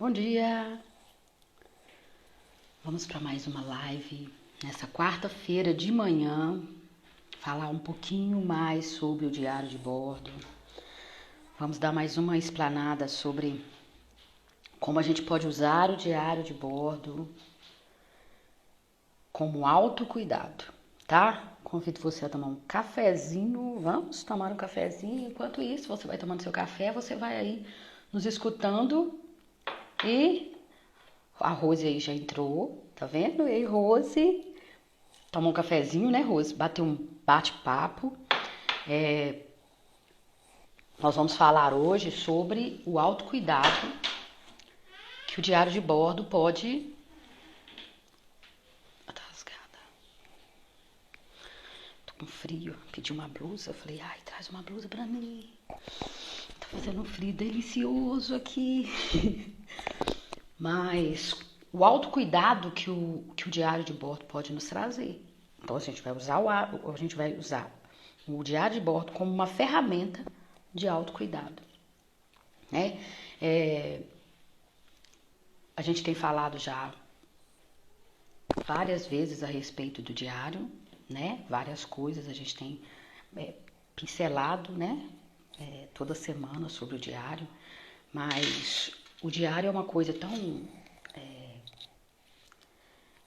Bom dia! Vamos para mais uma live nessa quarta-feira de manhã, falar um pouquinho mais sobre o diário de bordo. Vamos dar mais uma explanada sobre como a gente pode usar o diário de bordo como autocuidado, tá? Convido você a tomar um cafezinho. Vamos tomar um cafezinho. Enquanto isso, você vai tomando seu café, você vai aí nos escutando e a Rose aí já entrou, tá vendo? E aí, Rose, tomou um cafezinho, né, Rose? Bateu um bate-papo. Nós vamos falar hoje sobre o autocuidado que o diário de bordo pode... Tá rasgada. Tô com frio, pedi uma blusa, falei, ai, traz uma blusa pra mim. Tá fazendo um frio delicioso aqui. Mas o autocuidado que o diário de bordo pode nos trazer. Então a gente vai usar o diário de bordo como uma ferramenta de autocuidado, né? A gente tem falado já várias vezes a respeito do diário, né? Várias coisas a gente tem pincelado, né? Toda semana sobre o diário, mas o diário é uma coisa tão...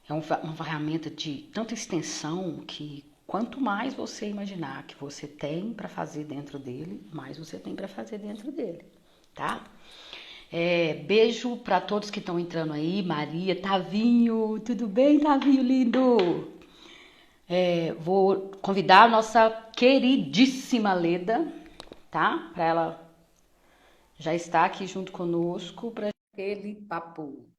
É uma ferramenta de tanta extensão que quanto mais você imaginar que você tem para fazer dentro dele, mais você tem para fazer dentro dele, tá? Beijo para todos que estão entrando aí. Maria, Tavinho, tudo bem, Tavinho lindo? Vou convidar a nossa queridíssima Leda, tá? Para ela já estar aqui junto conosco para aquele papo.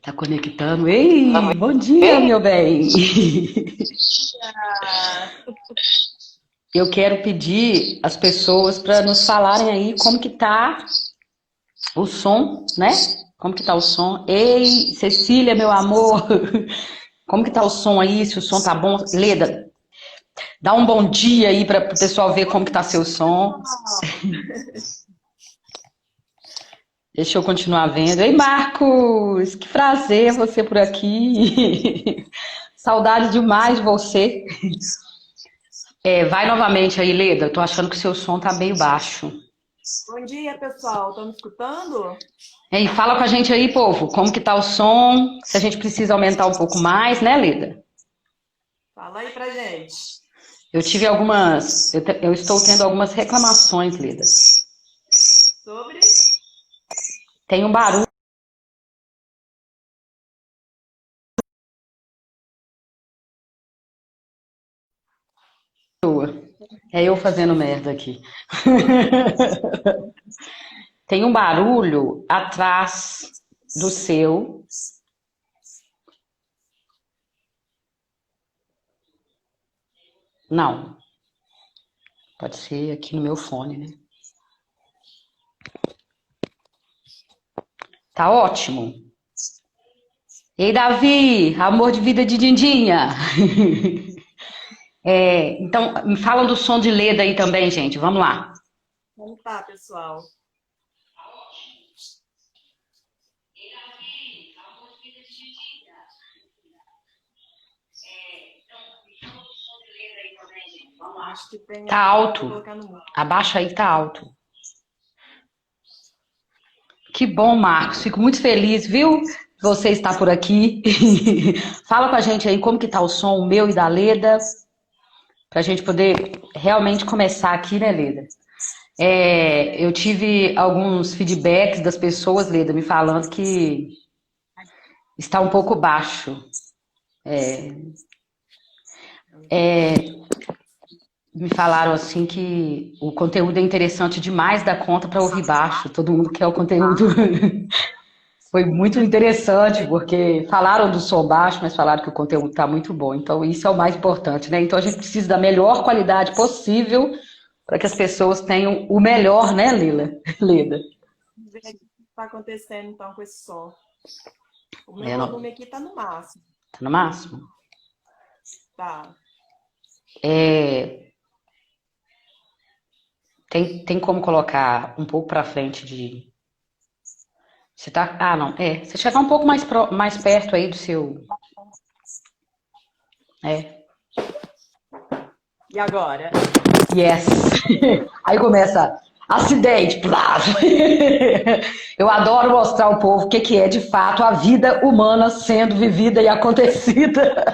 Tá conectando? Ei, bom dia, meu bem! Eu quero pedir às pessoas para nos falarem aí como que tá o som, né? Como que tá o som? Ei, Cecília, meu amor! Como que tá o som aí? Se o som tá bom? Leda, dá um bom dia aí para o pessoal ver como que tá seu som. Deixa eu continuar vendo. Ei, Marcos! Que prazer você por aqui. Saudade demais de você. Vai novamente aí, Leda. Tô achando que o seu som tá meio baixo. Bom dia, pessoal. Estão me escutando? E fala com a gente aí, povo, como que tá o som? Se a gente precisa aumentar um pouco mais, né, Leda? Fala aí pra gente. Eu estou tendo algumas reclamações, Leda. Sobre? Tem um barulho. É eu fazendo merda aqui. Tem um barulho atrás do seu. Não, pode ser aqui no meu fone, né? Tá ótimo. Ei, Davi, amor de vida de Dindinha. Então, me falam do som de Leda aí também, gente. Vamos lá. Como tá, pessoal? Acho que tem Tá aqui. Vou alto. colocar no mudo. Abaixa aí, tá alto. Que bom, Marcos. Fico muito feliz, viu? Você está por aqui. Fala com a gente aí como que tá o som, o meu e da Leda, pra gente poder realmente começar aqui, né, Leda? Eu tive alguns feedbacks das pessoas, Leda, me falando que está um pouco baixo. Me falaram assim que o conteúdo é interessante demais da conta para ouvir baixo. Todo mundo quer o conteúdo. Foi muito interessante, porque falaram do som baixo, mas falaram que o conteúdo está muito bom. Então, isso é o mais importante, né? Então, a gente precisa da melhor qualidade possível para que as pessoas tenham o melhor, né, Leda? Vamos ver o que está acontecendo então com esse som. O meu Não, volume aqui tá no máximo. tá no máximo. Tá. Tem como colocar um pouco pra frente de... Você tá... Ah, não. É. Você chegar um pouco mais perto aí do seu... É. E agora? Yes. Aí começa... Acidente. Blá. Eu adoro mostrar ao povo o que é, de fato, a vida humana sendo vivida e acontecida.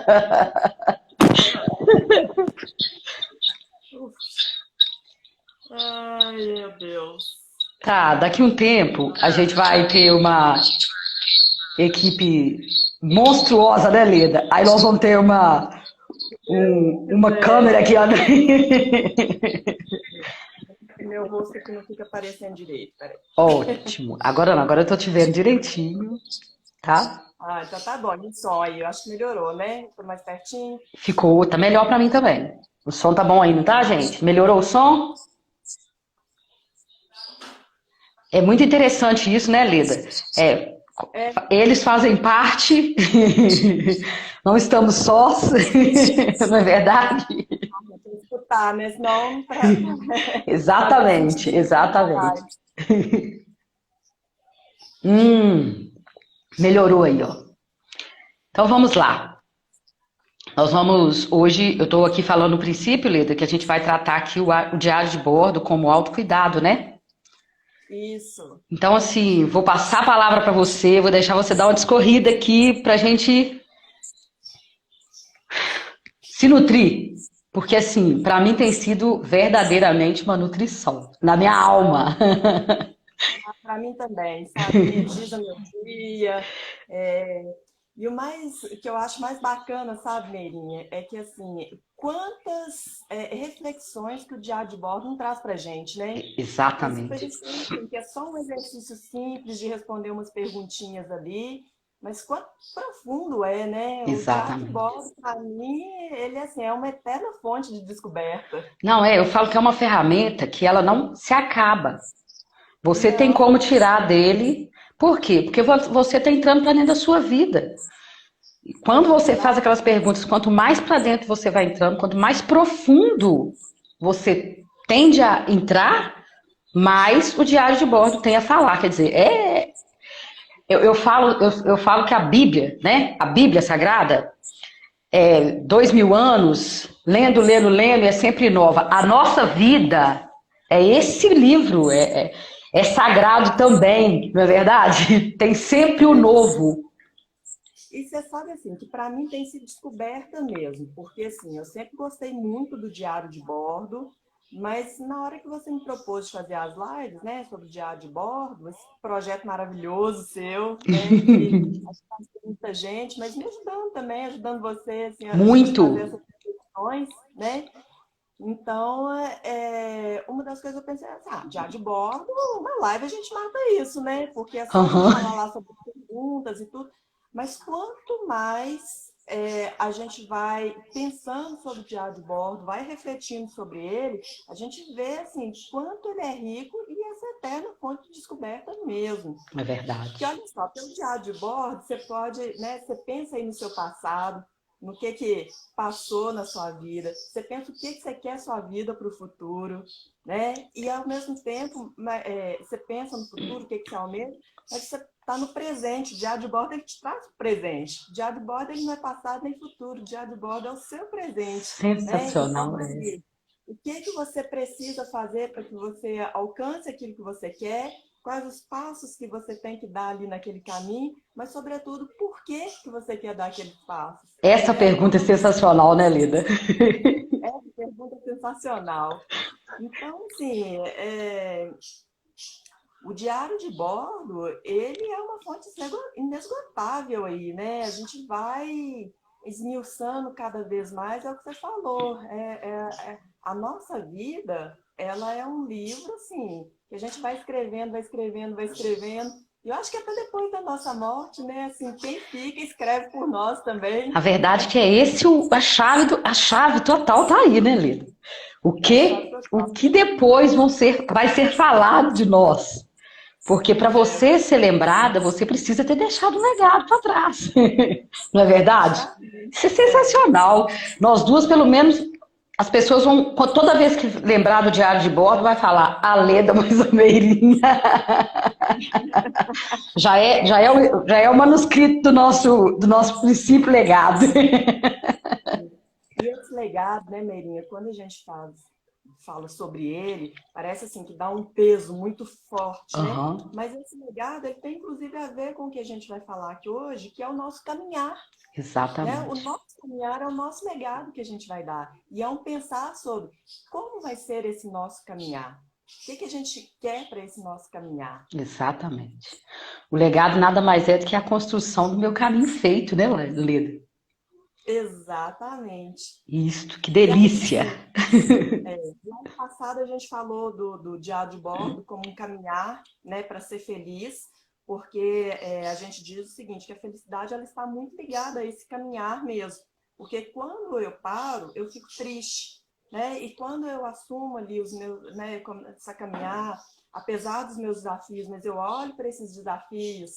Ai, meu Deus. Tá, daqui um tempo a gente vai ter uma equipe monstruosa, né, Leda? Aí nós vamos ter uma câmera aqui. Meu rosto aqui não fica aparecendo direito, peraí. Ótimo. Agora não, agora eu tô te vendo direitinho, tá? Ah, então tá bom. E o som aí, eu acho que melhorou, né? Ficou mais pertinho. Ficou, tá melhor pra mim também. O som tá bom aí, não tá, gente? Melhorou o som? É muito interessante isso, né, Leda? Eles fazem parte, não estamos sós, não é verdade? Tem que escutar, né? Senão... Exatamente. Melhorou aí, ó. Então vamos lá. Hoje, eu tô aqui falando no princípio, Leda, que a gente vai tratar aqui o diário de bordo como autocuidado, né? Isso. Então, assim, vou passar a palavra para você, vou deixar você dar uma discorrida aqui pra gente se nutrir. Porque, assim, para mim tem sido verdadeiramente uma nutrição na minha alma. Para mim também, sabe? Energiza meu dia. E o que eu acho mais bacana, sabe, Meirinha, é que, assim, quantas reflexões que o diário de bordo não traz pra gente, né? Exatamente. Que é só um exercício simples de responder umas perguntinhas ali, mas quanto profundo é, né? Exatamente. O diário de bordo, para mim, ele assim, é uma eterna fonte de descoberta. Não, eu falo que é uma ferramenta que ela não se acaba. Você tem como tirar dele. Por quê? Porque você está entrando para dentro da sua vida. Quando você faz aquelas perguntas, quanto mais para dentro você vai entrando, quanto mais profundo você tende a entrar, mais o diário de bordo tem a falar. Quer dizer, eu falo que a Bíblia, né? A Bíblia Sagrada, 2000 anos, lendo, e é sempre nova. A nossa vida é esse livro, é sagrado também, não é verdade? Tem sempre o novo. E você sabe, assim, que para mim tem sido descoberta mesmo, porque, assim, eu sempre gostei muito do diário de bordo, mas na hora que você me propôs de fazer as lives, né, sobre o diário de bordo, esse projeto maravilhoso seu, né, que acho que muita gente, mas me ajudando também, ajudando você, assim, a muito fazer essas reflexões, né? Então, uma das coisas eu pensei assim, diário de bordo, uma live a gente mata isso, né? Porque é só a gente falar lá sobre perguntas e tudo. Mas quanto mais a gente vai pensando sobre o diário de bordo, vai refletindo sobre ele, a gente vê assim, quanto ele é rico e essa eterna fonte de descoberta mesmo. É verdade. Porque olha só, pelo diário de bordo, você pode, né, você pensa aí no seu passado, no que passou na sua vida, você pensa o que você quer sua vida para o futuro, né? E ao mesmo tempo, você pensa no futuro, o que você almeja, mas você está no presente. O diário de bordo ele te traz o presente. O diário de bordo ele não é passado nem futuro. O diário de bordo é o seu presente. Sensacional, né? Então, o que você precisa fazer para que você alcance aquilo que você quer? Quais os passos que você tem que dar ali naquele caminho? Mas, sobretudo, por que você quer dar aqueles passos? Essa pergunta é sensacional, né, Leda? Essa pergunta é sensacional. Então, assim, o diário de bordo, ele é uma fonte inesgotável aí, né? A gente vai esmiuçando cada vez mais, é o que você falou. A nossa vida, ela é um livro, assim, que a gente vai escrevendo. E eu acho que até depois da nossa morte, né? Assim, quem fica, escreve por nós também. A verdade é que é esse a chave total tá aí, né, Leda? O que depois vai ser falado de nós? Porque para você ser lembrada, você precisa ter deixado um legado para trás. Não é verdade? Isso é sensacional. Nós duas, pelo menos, As pessoas vão, toda vez que lembrar do diário de bordo, vai falar a Leda Moisomeirinha. Já é o manuscrito do nosso princípio legado. E esse legado, né, Meirinha, quando a gente fala sobre ele, parece assim que dá um peso muito forte, né? Uhum. Mas esse legado, ele tem inclusive a ver com o que a gente vai falar aqui hoje, que é o nosso caminhar, né? O Exatamente. nosso caminhar é o nosso legado que a gente vai dar. E é um pensar sobre como vai ser esse nosso caminhar. O que a gente quer para esse nosso caminhar? Exatamente. O legado nada mais é do que a construção do meu caminho feito, né, Leda? Exatamente. Isto, que E aí, delícia! assim, no ano passado a gente falou do diário de bordo como um caminhar, né, para ser feliz, porque a gente diz o seguinte, que a felicidade ela está muito ligada a esse caminhar mesmo. Porque quando eu paro, eu fico triste, né? E quando eu assumo ali os meus, né, essa caminhar, apesar dos meus desafios, mas eu olho para esses desafios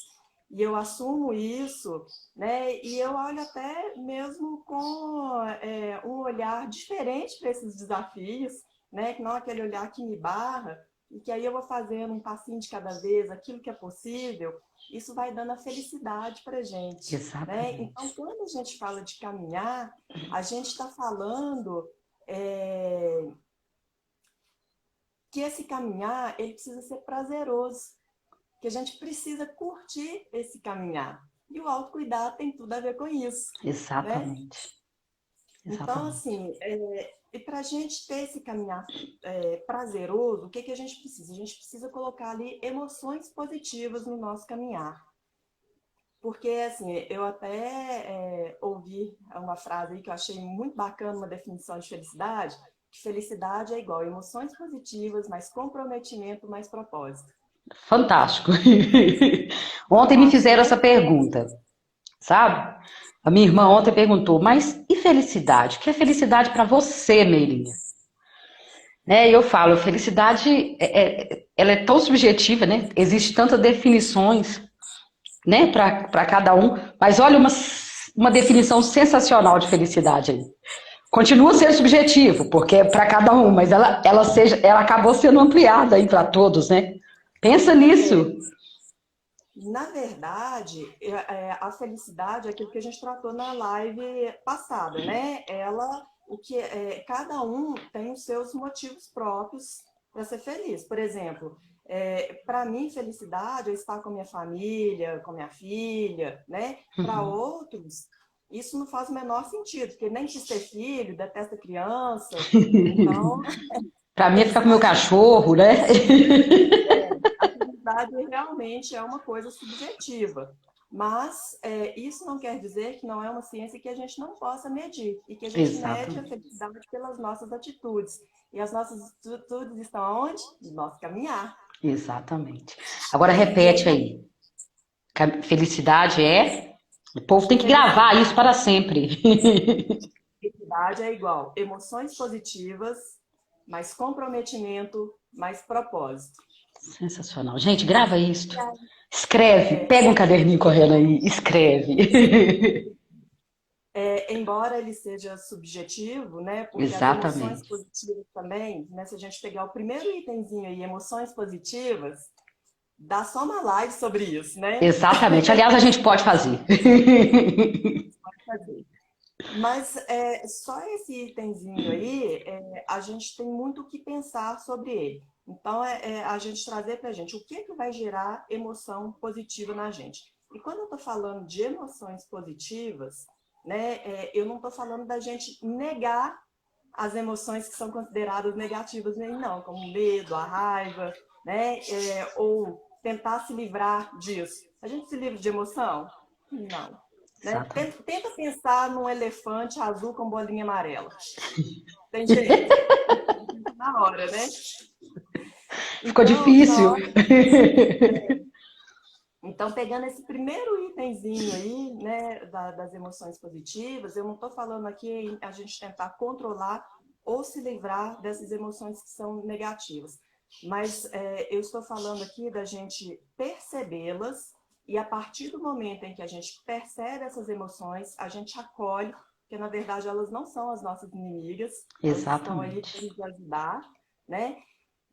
e eu assumo isso, né? E eu olho até mesmo com um olhar diferente para esses desafios, né? Que não é aquele olhar que me barra, e que aí eu vou fazendo um passinho de cada vez, aquilo que é possível, isso vai dando a felicidade para a gente, né? Então, Exatamente. quando a gente fala de caminhar, a gente está falando é, que esse caminhar ele precisa ser prazeroso, que a gente precisa curtir esse caminhar. E o autocuidado tem tudo a ver com isso, né? Exatamente. Então, Exatamente. assim, e para a gente ter esse caminhar prazeroso, o que, que a gente precisa? A gente precisa colocar ali emoções positivas no nosso caminhar. Porque, assim, eu até ouvi uma frase aí que eu achei muito bacana, uma definição de felicidade, que felicidade é igual a emoções positivas, mais comprometimento, mais propósito. Fantástico. Ontem me Fantástico, fizeram essa né? pergunta, sabe? A minha irmã ontem perguntou, mas e felicidade? O que é felicidade para você, Meirinha? Né? E eu falo, felicidade, ela é tão subjetiva, né? Existem tantas definições, né, para cada um. Mas olha uma definição sensacional de felicidade aí. Continua sendo subjetivo, porque é para cada um, mas ela acabou sendo ampliada aí para todos, né? Pensa nisso. Na verdade, a felicidade é aquilo que a gente tratou na live passada, né? Cada um tem os seus motivos próprios para ser feliz. Por exemplo, para mim, felicidade é estar com minha família, com minha filha, né? Para Uhum. outros, isso não faz o menor sentido, porque nem quis ter filho, detesta criança. Então, Para a mim é ficar com meu felicidade cachorro, né? a felicidade realmente é uma coisa subjetiva, mas isso não quer dizer que não é uma ciência que a gente não possa medir e que a gente mede a Exatamente. felicidade pelas nossas atitudes. E as nossas atitudes estão aonde? No nosso caminhar. Exatamente. Agora E aí, repete aí. Felicidade é. O povo tem que gravar isso felicidade para sempre. é igual emoções positivas, mais comprometimento, mais propósito. Sensacional. Gente, grava isso. E aí, Escreve. Pega um caderninho correndo aí. Escreve. embora ele seja subjetivo, né? Porque as emoções Exatamente. positivas também, né? Se a gente pegar o primeiro itemzinho aí, emoções positivas, dá só uma live sobre isso, né? Exatamente. Aliás, a gente pode fazer. Pode fazer. Mas só esse itemzinho aí, a gente tem muito o que pensar sobre ele. Então, a gente trazer para a gente o que vai gerar emoção positiva na gente. E quando eu estou falando de emoções positivas, né, eu não estou falando da gente negar as emoções que são consideradas negativas, nem não, como o medo, a raiva, né, ou tentar se livrar disso. A gente se livra de emoção? Não. Né? Exatamente. Tenta pensar num elefante azul com bolinha amarela. Tem jeito? Na hora, né? Ficou Então, difícil. pegando esse primeiro itemzinho aí, né, das emoções positivas, eu não estou falando aqui em a gente tentar controlar ou se livrar dessas emoções que são negativas, mas eu estou falando aqui da gente percebê-las e a partir do momento em que a gente percebe essas emoções, a gente acolhe porque na verdade elas não são as nossas inimigas, elas estão aí para Exatamente. nos ajudar, né?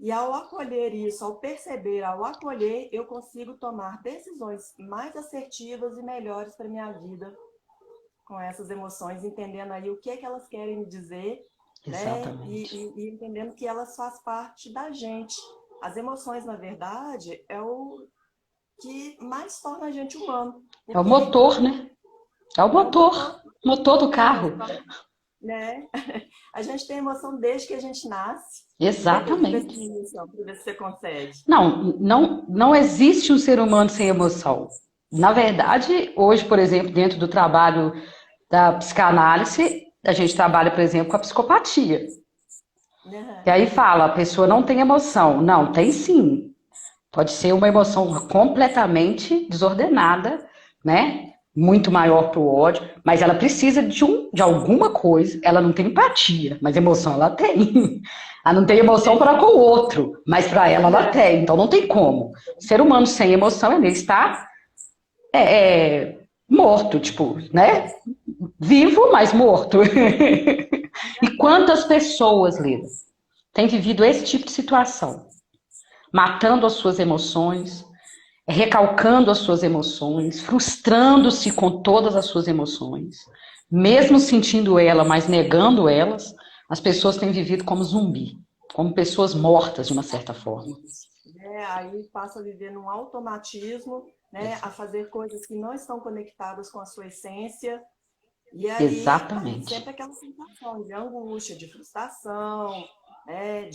E ao acolher isso, ao perceber, ao acolher, eu consigo tomar decisões mais assertivas e melhores para minha vida com essas emoções, entendendo aí o que é que elas querem me dizer, né? Exatamente. E entendendo que elas fazem parte da gente. As emoções, na verdade, é o que mais torna a gente humano, É o porque motor, né? É o é o motor. motor. Motor do A carro. emoção, né? A gente tem emoção desde que a gente nasce. Tenta viver Exatamente. sem emoção, para ver se você consegue. Não existe um ser humano sem emoção. Na verdade, hoje, por exemplo, dentro do trabalho da psicanálise, a gente trabalha, por exemplo, com a psicopatia. E Uhum. aí fala, a pessoa não tem emoção. Não, tem sim. Pode ser uma emoção completamente desordenada, né? Muito maior para o ódio, mas ela precisa de alguma coisa. Ela não tem empatia, mas emoção ela tem. Ela não tem emoção para com o outro, mas para ela É, tem. Então não tem como. Ser humano sem emoção, ele está morto, tipo, né? Vivo, mas morto. E quantas pessoas, Lida, têm vivido esse tipo de situação? Matando as suas emoções, recalcando as suas emoções, frustrando-se com todas as suas emoções, mesmo sentindo ela, mas negando elas, as pessoas têm vivido como zumbi, como pessoas mortas de uma certa forma. exatamente. Aí passa a viver num automatismo, né? A fazer coisas que não estão conectadas com a sua essência. E aí tá aí Exatamente. sempre aquela sensação de angústia, de frustração, né?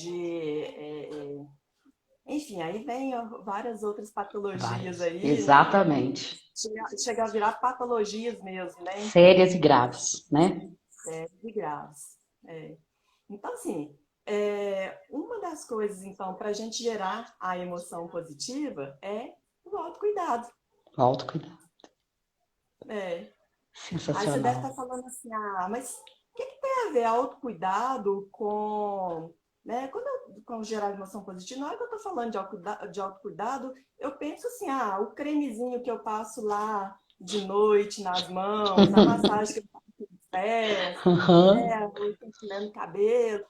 Enfim, aí vem várias outras patologias Várias. aí, né? Que Exatamente. chega a virar patologias mesmo, né? Sérias e graves, né? Sérias e graves. É. Então, assim, uma das coisas, então, para a gente gerar a emoção positiva é o autocuidado. O autocuidado. É. Aí você deve estar Sensacional. falando assim, mas o que, que tem a ver autocuidado com, né? Com gerar emoção positiva, na hora que eu estou falando de autocuidado, eu penso assim, o cremezinho que eu passo lá de noite nas mãos, a massagem que eu faço nos pés, Uhum. né? O penteando o cabelo.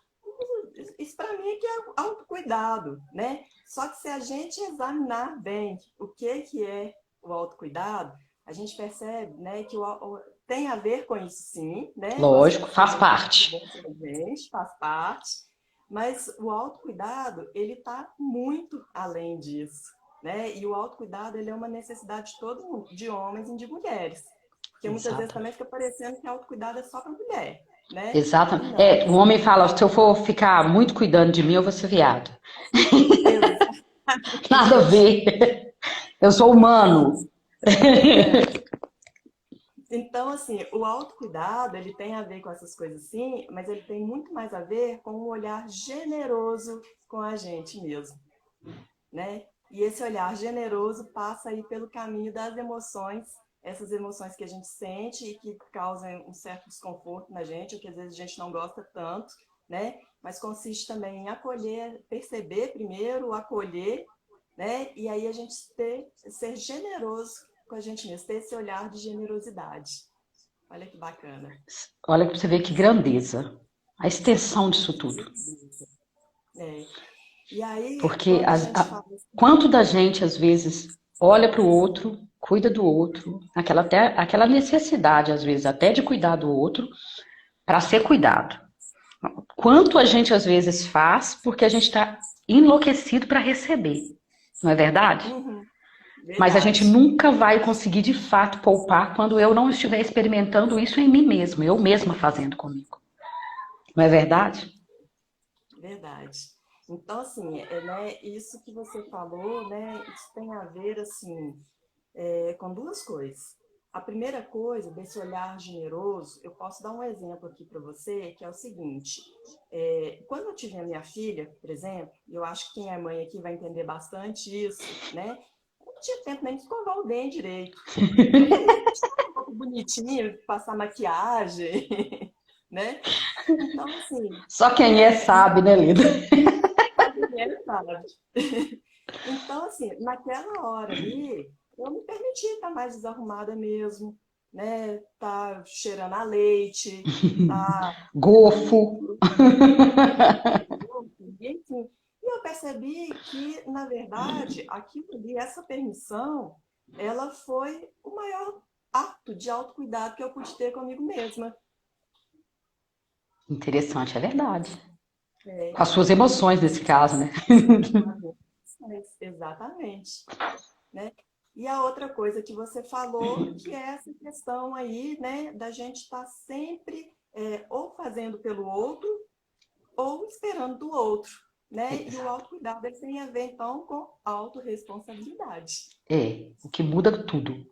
Isso para mim é que é autocuidado, né? Só que se a gente examinar bem o que é o autocuidado, a gente percebe, né, que tem a ver com isso sim, né? Com as Lógico, faz emoções parte. bons da gente, faz parte, mas o autocuidado, ele está muito além disso, né? E o autocuidado, ele é uma necessidade de todo mundo, de homens e de mulheres. Porque muitas vezes também Exatamente. fica parecendo que autocuidado é só para mulher, né? E Exatamente. não. O homem fala, se eu for ficar muito cuidando de mim, eu vou ser viado. Nada a Exatamente. ver. Eu sou humano. É. Então, assim, o autocuidado, ele tem a ver com essas coisas sim, mas ele tem muito mais a ver com um olhar generoso com a gente mesmo, né? E esse olhar generoso passa aí pelo caminho das emoções, essas emoções que a gente sente e que causam um certo desconforto na gente, ou que às vezes a gente não gosta tanto, né? Mas consiste também em acolher, perceber primeiro, acolher, né? E aí a gente ser generoso com a gente mesmo, ter esse olhar de generosidade. Olha que bacana. Olha para você ver que grandeza. A extensão disso tudo. É. E aí, Porque quando a gente fala assim, quanto da gente, às vezes, olha para o outro, cuida do outro, aquela necessidade, às vezes, até de cuidar do outro, para ser cuidado. Quanto a gente, às vezes, faz porque a gente está enlouquecido para receber. Não é verdade? uhum, Mas a gente verdade, nunca vai conseguir de fato poupar quando eu não estiver experimentando isso em mim mesmo, eu mesma fazendo comigo. Não é verdade? verdade. Então, assim, né, isso que você falou, né, isso tem a ver, assim, com duas coisas. A primeira coisa, desse olhar generoso, eu posso dar um exemplo aqui para você, que é o seguinte: quando eu tive a minha filha, por exemplo, eu acho que quem é mãe aqui vai entender bastante isso, né? Eu não tinha tempo nem de escovar o dente direito. Eu não tinha nem de estar um pouco bonitinho, passar maquiagem, né? Então, assim, Só quem é sabe, né, Lida? só quem sabe. Então, assim, naquela hora ali, eu me permiti estar mais desarrumada mesmo, né? Tá cheirando a leite, tá Gofo. e enfim. E eu percebi que, na verdade, aquilo ali, essa permissão, ela foi o maior ato de autocuidado que eu pude ter comigo mesma. Interessante, é verdade. É, Com as suas emoções nesse caso, né? exatamente, né? E a outra coisa que você falou, que é essa questão aí, né, da gente estar sempre ou fazendo pelo outro ou esperando do outro, né? E o Exato. autocuidado ele tem a ver, então, com autorresponsabilidade. É, o que muda tudo.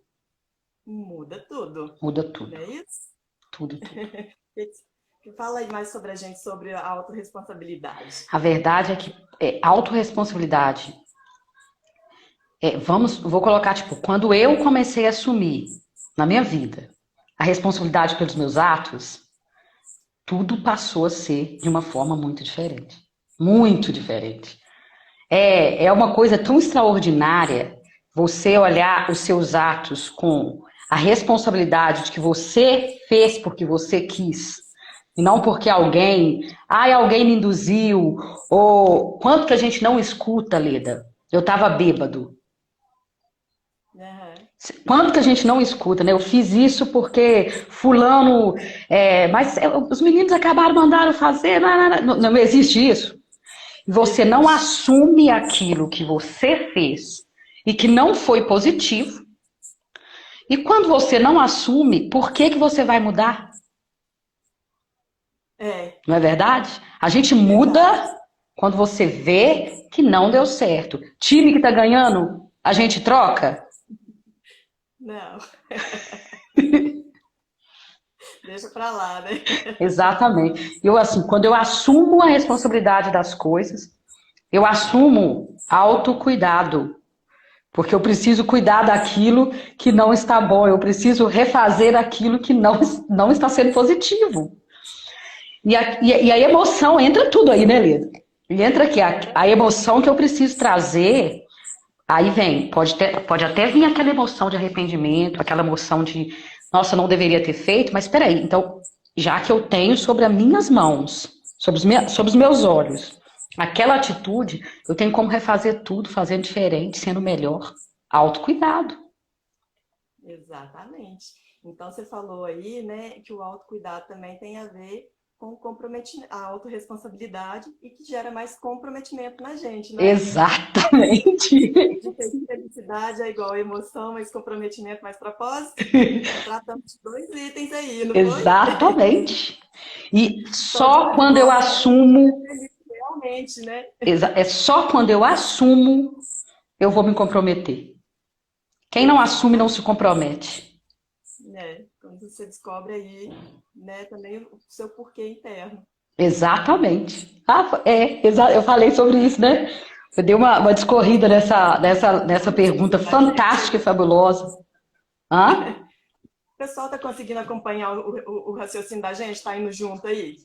Muda tudo, Muda não tudo. é isso? Tudo, tudo. Fala aí mais sobre a gente, sobre a autorresponsabilidade. A verdade é que autorresponsabilidade. Vou colocar, tipo, quando eu comecei a assumir na minha vida a responsabilidade pelos meus atos, tudo passou a ser de uma forma muito diferente. Muito diferente. É uma coisa tão extraordinária você olhar os seus atos com a responsabilidade de que você fez porque você quis. E não porque alguém me induziu, ou quanto que a gente não escuta, Leda? Eu tava bêbado. Uhum. Quanto que a gente não escuta, né? Eu fiz isso porque fulano, os meninos acabaram mandando fazer, não existe isso. Você não Existe. assume aquilo que você fez e que não foi positivo. E quando você não assume, por que que você vai mudar? É, Não é verdade? A gente verdade. muda quando você vê que não deu certo. Time que tá ganhando, a gente troca? Não, deixa pra lá, né? Exatamente. Eu, assim, quando eu assumo a responsabilidade das coisas, eu assumo autocuidado. Porque eu preciso cuidar daquilo que não está bom, eu preciso refazer aquilo que não está sendo positivo. E a emoção entra tudo aí, né, Lida? E entra aqui, a emoção que eu preciso trazer, aí vem, pode até vir aquela emoção de arrependimento, aquela emoção de, nossa, não deveria ter feito, mas peraí, então, já que eu tenho sobre as minhas mãos, sobre os meus olhos, aquela atitude, eu tenho como refazer tudo, fazendo diferente, sendo melhor. Autocuidado. Exatamente. Então, você falou aí, né, que o autocuidado também tem a ver com o comprometimento, a autorresponsabilidade e que gera mais comprometimento na gente, né? Exatamente. De que felicidade é igual a emoção, mas comprometimento mais propósito. Tratamos de dois itens aí, não foi? Exatamente. E Só de só quando eu bola, a gente fica assumo, feliz, realmente, né? é só quando eu assumo, eu vou me comprometer. Quem não assume não se Exatamente. compromete. Né? Quando você descobre aí, né, também o seu porquê interno. Exatamente. Eu falei sobre isso, né? Eu dei uma discorrida nessa pergunta A gente fantástica e aí. fabulosa. Hã? O pessoal está conseguindo acompanhar o raciocínio da gente? Está indo junto aí?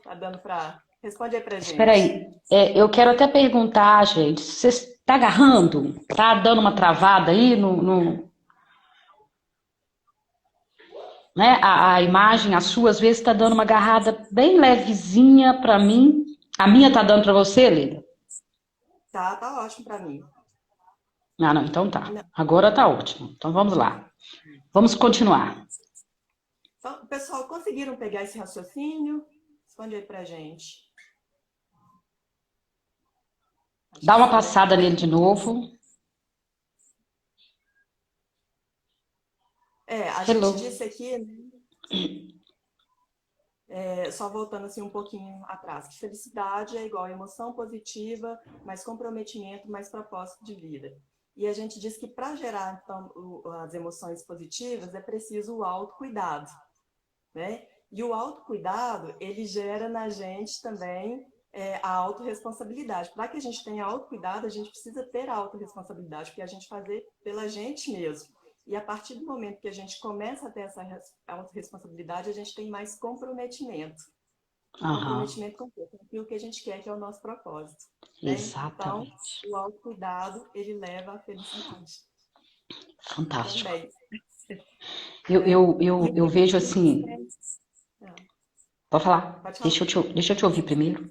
Tá dando para. Responde aí para Espera gente. aí. Eu quero até perguntar, gente, você está agarrando? Tá dando uma travada aí né? A imagem, a sua, às vezes está dando uma agarrada bem levezinha para mim. A minha tá dando para você, Lida? Tá ótimo para mim. Ah, não, então tá. Não. Agora tá ótimo. Então vamos lá. Vamos continuar. Então, pessoal, conseguiram pegar esse raciocínio? Responde aí para gente. Acho Dá que uma sim, né? passada nele de novo. A gente Hello. disse aqui, né, só voltando assim um pouquinho atrás, que felicidade é igual a emoção positiva, mais comprometimento, mais propósito de vida. E a gente diz que para gerar então as emoções positivas é preciso o autocuidado, né? E o autocuidado, ele gera na gente também a autorresponsabilidade. Para que a gente tenha autocuidado, a gente precisa ter a autorresponsabilidade, porque a gente fazer pela gente mesmo. E a partir do momento que a gente começa a ter essa autorresponsabilidade, a gente tem mais comprometimento. Aham, Comprometimento com o quê? Com aquilo que a gente quer, que é o nosso propósito. Né? Então, exatamente. o autocuidado, ele leva à felicidade Fantástico. também. Eu vejo assim. Ah, Pode falar. pode falar. Deixa eu te ouvir primeiro.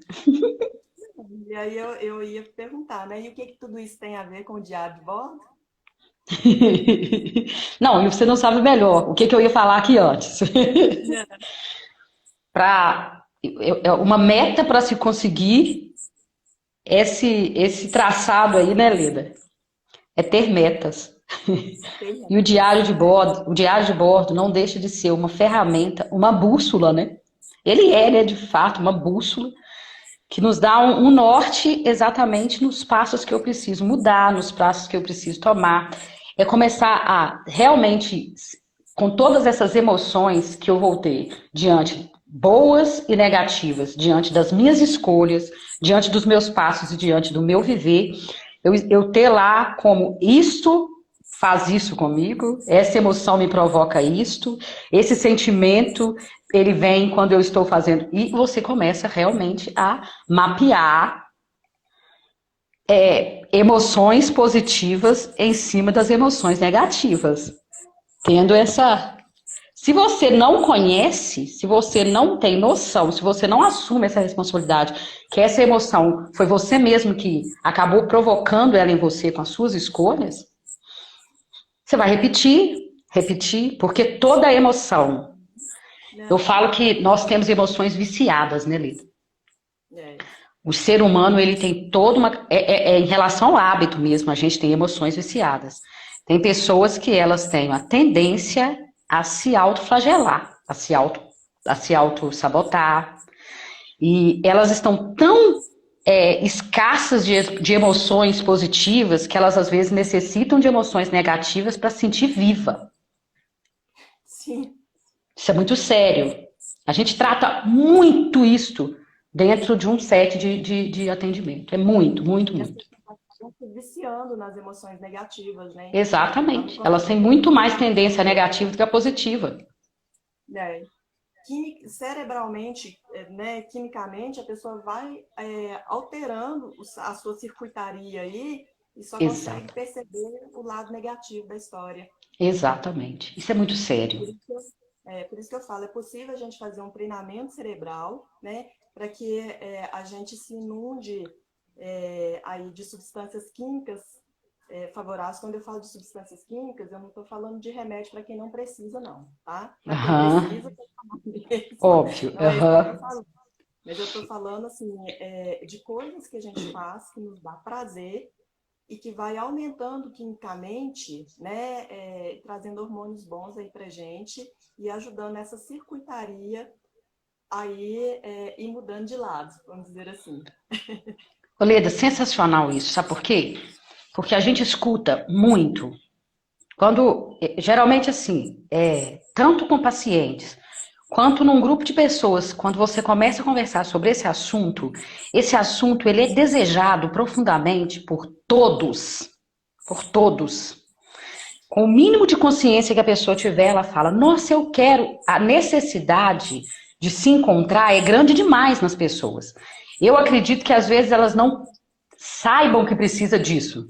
E aí eu ia perguntar, né? E o que que tudo isso tem a ver com o diário de bordo? Não, e você não sabe melhor o que eu ia falar aqui antes. Para uma meta para se conseguir esse traçado aí, né, Leda? É ter metas. Tem E é, o diário de bordo não deixa de ser uma ferramenta, uma bússola, né? Ele é, né, de fato, uma bússola que nos dá um norte exatamente nos passos que eu preciso mudar, nos passos que eu preciso tomar. É começar a realmente, com todas essas emoções que eu vou ter diante boas e negativas, diante das minhas escolhas, diante dos meus passos e diante do meu viver, eu ter lá como isto faz isso comigo, essa emoção me provoca isto, esse sentimento ele vem quando eu estou fazendo. E você começa realmente a mapear emoções positivas em cima das emoções negativas. Tendo essa. Se você não conhece, se você não tem noção, se você não assume essa responsabilidade, que essa emoção foi você mesmo que acabou provocando ela em você com as suas escolhas, você vai repetir, repetir, porque toda emoção. Eu não, falo que nós temos emoções viciadas, né, Lida? é, O ser humano, ele tem toda uma. Em relação ao hábito mesmo, a gente tem emoções viciadas. Tem pessoas que elas têm a tendência a se autoflagelar, a se auto-sabotar. E elas estão tão escassas de emoções positivas que elas às vezes necessitam de emoções negativas para se sentir viva. sim. Isso é muito sério. A gente trata muito isto dentro de um set de atendimento. É muito, muito, E as muito. pessoas acabam se viciando nas emoções negativas, né? Quando Exatamente. Elas começa têm muito mais tendência negativa do que a positiva. né, cerebralmente, né, quimicamente, a pessoa vai alterando a sua circuitaria aí e só consegue Exato. perceber o lado negativo da história. Exatamente. Isso é muito sério. Por isso que por isso que eu falo, é possível a gente fazer um treinamento cerebral, né, para que a gente se inunde aí de substâncias químicas favoráveis. Quando eu falo de substâncias químicas, eu não estou falando de remédio para quem não precisa, não, tá? Para quem Aham. precisa, tem que tomar mesmo. Óbvio. Não é isso que eu estou Aham. falando. Mas eu estou falando, assim, de coisas que a gente faz que nos dá prazer e que vai aumentando quimicamente, né, trazendo hormônios bons aí pra gente e ajudando essa circuitaria aí ir mudando de lado, vamos dizer assim. Oleda, sensacional isso. Sabe por quê? Porque a gente escuta muito. Quando, geralmente assim, tanto com pacientes quanto num grupo de pessoas, quando você começa a conversar sobre esse assunto ele é desejado profundamente por todos. Com o mínimo de consciência que a pessoa tiver, ela fala: "Nossa, eu quero". A necessidade de se encontrar é grande demais nas pessoas. Eu acredito que às vezes elas não saibam que precisa disso.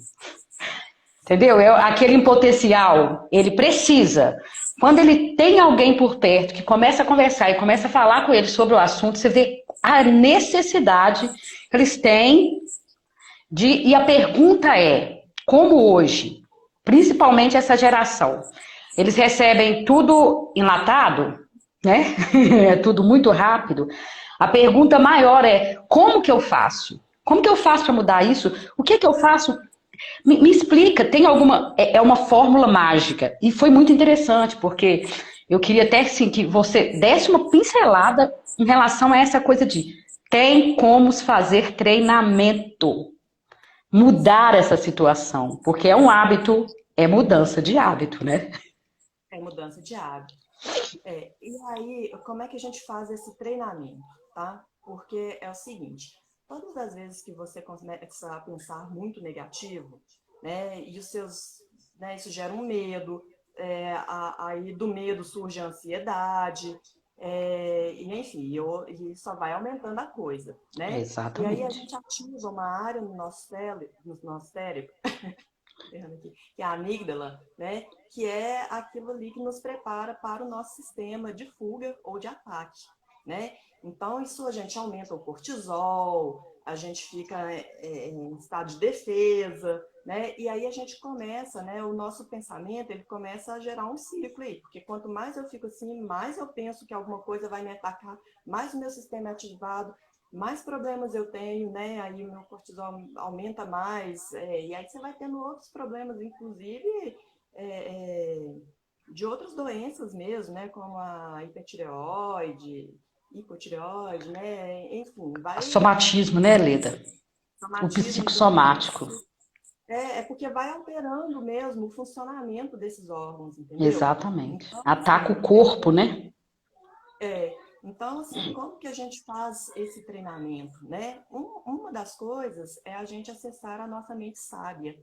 Entendeu? Aquele em potencial, ele precisa. Quando ele tem alguém por perto que começa a conversar e começa a falar com ele sobre o assunto, você vê a necessidade que eles têm de. E a pergunta é: como hoje, principalmente essa geração, eles recebem tudo enlatado, né? É tudo muito rápido. A pergunta maior é: como que eu faço? Como que eu faço para mudar isso? O que que eu faço me explica, tem alguma. É uma fórmula mágica. E foi muito interessante, porque eu queria até assim, que você desse uma pincelada em relação a essa coisa de tem como fazer treinamento, mudar essa situação, porque é um hábito, é mudança de hábito, né? É mudança de hábito. E aí, como é que a gente faz esse treinamento, tá? Porque é o seguinte, todas as vezes que você começa a pensar muito negativo, né, e os seus, né, isso gera um medo, aí do medo surge a ansiedade, e enfim, e só vai aumentando a coisa, né? E aí a Exatamente. gente ativa uma área no nosso cérebro errando aqui, que é a amígdala, né? Que é aquilo ali que nos prepara para o nosso sistema de fuga ou de ataque, né? Então, isso a gente aumenta o cortisol, a gente fica em estado de defesa, né? E aí a gente começa, né? O nosso pensamento, ele começa a gerar um ciclo aí, porque quanto mais eu fico assim, mais eu penso que alguma coisa vai me atacar, mais o meu sistema é ativado, mais problemas eu tenho, né? Aí o meu cortisol aumenta mais, e aí você vai tendo outros problemas, inclusive de outras doenças mesmo, né? Como a hipertireoide, hipotireoide, né? Enfim, vai Somatismo, né, Leda? O somatismo e tudo psicossomático. isso. É porque vai alterando mesmo o funcionamento desses órgãos, entendeu? Exatamente. Então, Ataca o assim, corpo, né? então, assim, como que a gente faz esse treinamento, né? Uma das coisas é a gente acessar a nossa mente sábia,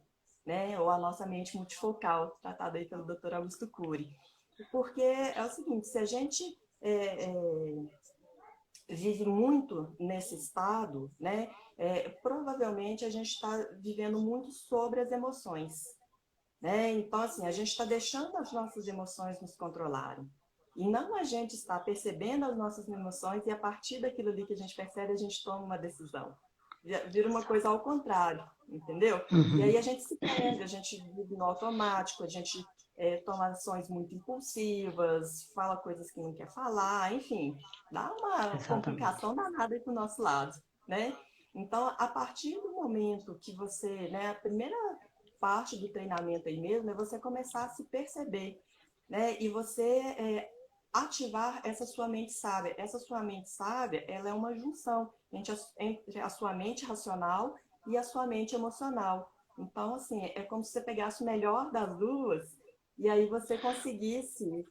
né? Ou a nossa mente multifocal, tratada aí pelo Dr. Augusto Cury. Porque é o seguinte, se a gente é, é, vive muito nesse estado, né? Provavelmente a gente está vivendo muito sobre as emoções, né? Então, assim, a gente está deixando as nossas emoções nos controlarem. E não a gente está percebendo as nossas emoções e a partir daquilo ali que a gente percebe, a gente toma uma decisão. Vira uma coisa ao contrário, entendeu? E aí Uhum. a gente se perde, a gente vive no automático, a gente toma ações muito impulsivas, fala coisas que não quer falar, enfim, dá uma Exatamente. complicação danada aí para o nosso lado, né? Então, a partir do momento que você, né, a primeira parte do treinamento aí mesmo é você começar a se perceber, né? E você ativar essa sua mente sábia. Essa sua mente sábia, ela é uma junção entre a sua mente racional e a sua mente emocional. Então, assim, é como se você pegasse o melhor das duas e aí você conseguisse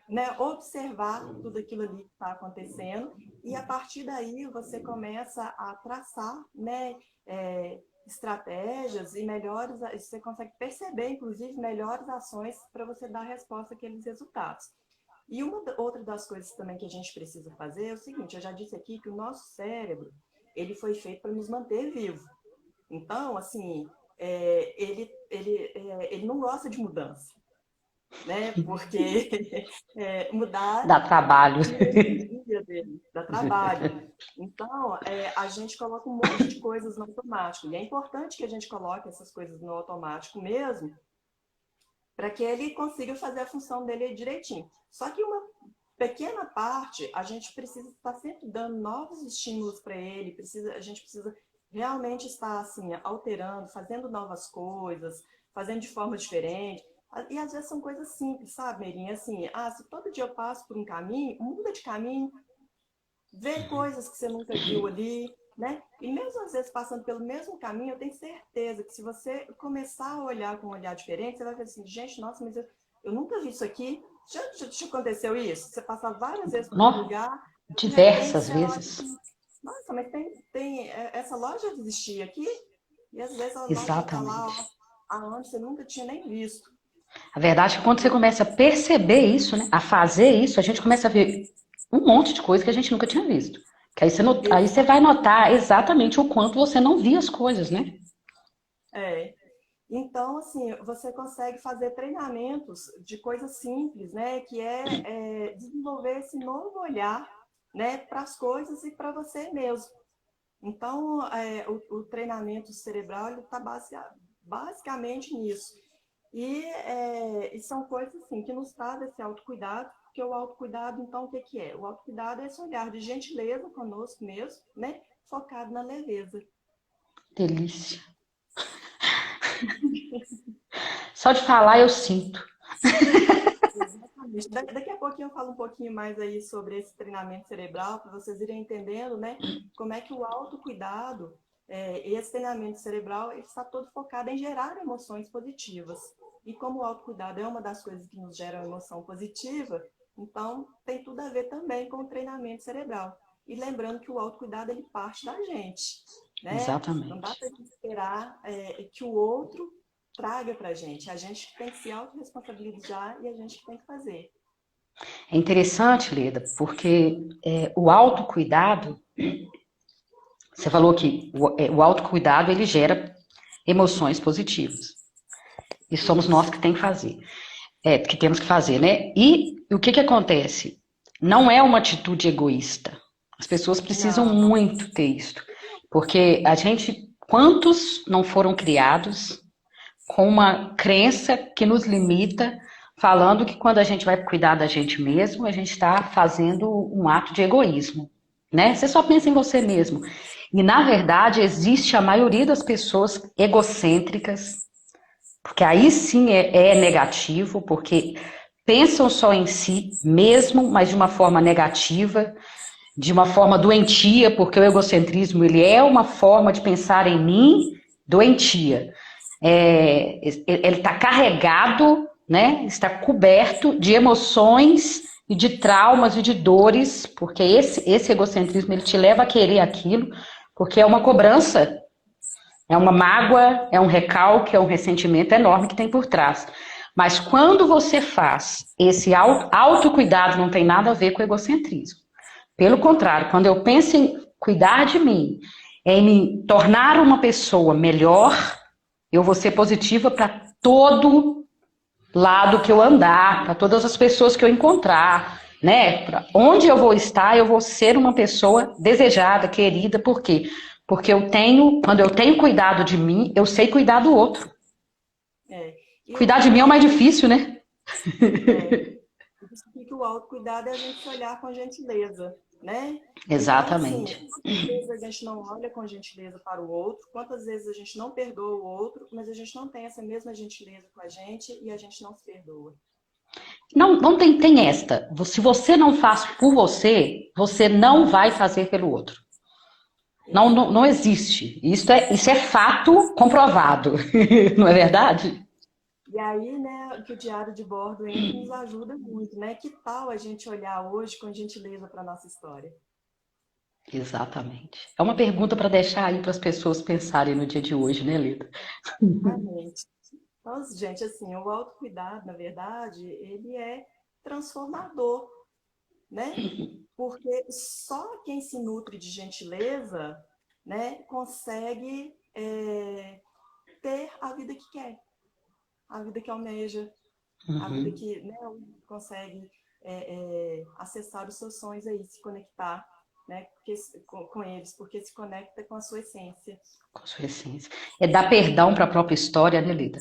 né, observar tudo aquilo ali que está acontecendo e a partir daí você começa a traçar, né, estratégias e melhores, você consegue perceber, inclusive, melhores ações para você dar resposta àqueles resultados. E outra das coisas também que a gente precisa fazer é o seguinte, eu já disse aqui que o nosso cérebro, ele foi feito para nos manter vivo. Então, assim, ele não gosta de mudança, né? Porque mudar Dá trabalho. tira a energia dele, dá trabalho. Então, a gente coloca um monte de coisas no automático. E é importante que a gente coloque essas coisas no automático mesmo, para que ele consiga fazer a função dele direitinho. Só que uma pequena parte, a gente precisa estar sempre dando novos estímulos para ele, a gente precisa realmente estar assim, alterando, fazendo novas coisas, fazendo de forma diferente. E às vezes são coisas simples, sabe, Meirinha? Assim, se todo dia eu passo por um caminho, muda de caminho, vê coisas que você nunca viu ali, né? E mesmo às vezes passando pelo mesmo caminho, eu tenho certeza que se você começar a olhar com um olhar diferente, você vai ver assim, gente, nossa, mas eu nunca vi isso aqui. Já te aconteceu isso? Você passa várias vezes por um Nó, lugar, de repente diversas você olha vezes. assim, nossa, mas essa loja existia aqui? E às vezes a loja está lá, ó, Exatamente. aonde você nunca tinha nem visto. A verdade é que quando você começa a perceber isso, né, a fazer isso, a gente começa a ver um monte de coisa que a gente nunca tinha visto. Que aí você vai notar exatamente o quanto você não via as coisas, né? É. Então, assim, você consegue fazer treinamentos de coisas simples, né? Que desenvolver esse novo olhar, né, para as coisas e para você mesmo. Então, o treinamento cerebral está basicamente nisso. E são coisas assim, que nos trazem esse autocuidado, porque o autocuidado, então, o que, que é? O autocuidado é esse olhar de gentileza conosco mesmo, né? Focado na leveza. Delícia. Só de falar eu sinto. Exatamente. Daqui a pouquinho eu falo um pouquinho mais aí sobre esse treinamento cerebral, para vocês irem entendendo, né, como é que o autocuidado e esse treinamento cerebral ele está todo focado em gerar emoções positivas. E como o autocuidado é uma das coisas que nos gera uma emoção positiva, então tem tudo a ver também com o treinamento cerebral. E lembrando que o autocuidado ele parte da gente, né? Não dá Exatamente. para a gente esperar que o outro traga para a gente tem que se autorresponsabilizar e a gente tem que fazer. É interessante, Leda, porque o autocuidado, você falou que o autocuidado emoções positivas. E somos nós que tem que fazer. Que temos que fazer, né? E o que acontece? Não é uma atitude egoísta. As pessoas precisam Não. muito ter isso. Porque quantos não foram criados com uma crença que nos limita, falando que quando a gente vai cuidar da gente mesmo, a gente está fazendo um ato de egoísmo, né? Você só pensa em você mesmo. E, na verdade, existe a maioria das pessoas egocêntricas, porque aí sim é negativo, porque pensam só em si mesmo, mas de uma forma negativa, de uma forma doentia, porque o egocentrismo ele é uma forma de pensar em mim doentia. Ele está carregado, né? Está coberto de emoções e de traumas e de dores, porque esse egocentrismo ele te leva a querer aquilo, porque é uma cobrança, é uma mágoa, é um recalque, é um ressentimento enorme que tem por trás. Mas quando você faz esse autocuidado, não tem nada a ver com egocentrismo. Pelo contrário, quando eu penso em cuidar de mim, em me tornar uma pessoa melhor, eu vou ser positiva para todo lado que eu andar, para todas as pessoas que eu encontrar, né? Pra onde eu vou estar, eu vou ser uma pessoa desejada, querida. Por quê? Porque quando eu tenho cuidado de mim, eu sei cuidar do outro. Cuidar de mim é o mais difícil, né? Isso que o autocuidado é a gente se olhar com gentileza, né? Exatamente. Então, assim, quantas vezes a gente não olha com gentileza para o outro, quantas vezes a gente não perdoa o outro, mas a gente não tem essa mesma gentileza com a gente e a gente não se perdoa. Não tem esta. Se você não faz por você, você não vai fazer pelo outro. Não existe. Isso é fato comprovado. Não é verdade? E aí, né, que o diário de bordo nos ajuda muito, né? Que tal a gente olhar hoje com gentileza para a nossa história? Exatamente. É uma pergunta para deixar aí para as pessoas pensarem no dia de hoje, né, Lida? Realmente. Então, gente, assim, o autocuidado, na verdade, ele é transformador, né? Porque só quem se nutre de gentileza, né, consegue ter a vida que quer, a vida que almeja, a vida que, né, consegue acessar os seus sonhos aí, se conectar, né, com eles, porque se conecta com a sua essência. Com a sua essência. É dar perdão para a própria história, né, Lida?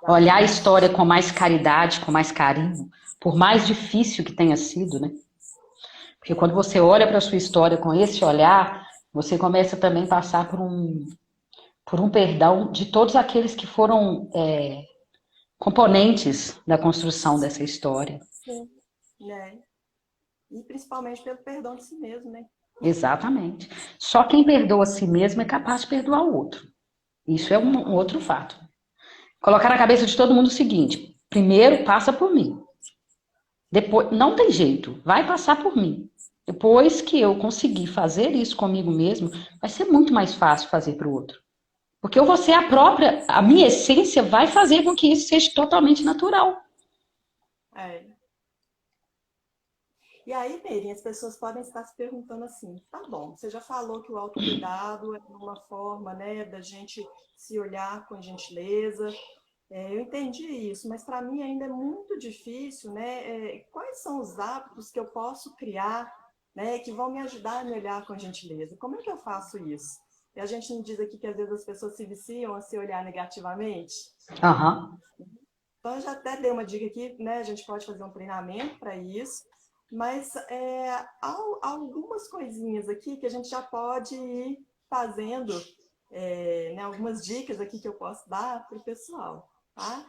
Olhar a Exatamente. história com mais caridade, com mais carinho, por mais difícil que tenha sido, né? Porque quando você olha para a sua história com esse olhar, você começa também a passar por um perdão de todos aqueles que foram componentes da construção dessa história. Sim, né? E principalmente pelo perdão de si mesmo, né? Exatamente. Só quem perdoa a si mesmo é capaz de perdoar o outro. Isso é um outro fato. Colocar na cabeça de todo mundo o seguinte: primeiro passa por mim. Depois, não tem jeito, vai passar por mim. Depois que eu conseguir fazer isso comigo mesmo, vai ser muito mais fácil fazer para o outro. Porque eu vou ser a minha essência vai fazer com que isso seja totalmente natural. É. E aí, Meirinha, as pessoas podem estar se perguntando assim, tá bom, você já falou que o autocuidado é uma forma, né, da gente se olhar com gentileza. Eu entendi isso, mas para mim ainda é muito difícil, né? Quais são os hábitos que eu posso criar, né, que vão me ajudar a me olhar com gentileza? Como é que eu faço isso? E a gente não diz aqui que às vezes as pessoas se viciam a se olhar negativamente. Aham. Então, eu já até dei uma dica aqui, né? A gente pode fazer um treinamento para isso, mas há algumas coisinhas aqui que a gente já pode ir fazendo, né, algumas dicas aqui que eu posso dar para o pessoal, tá?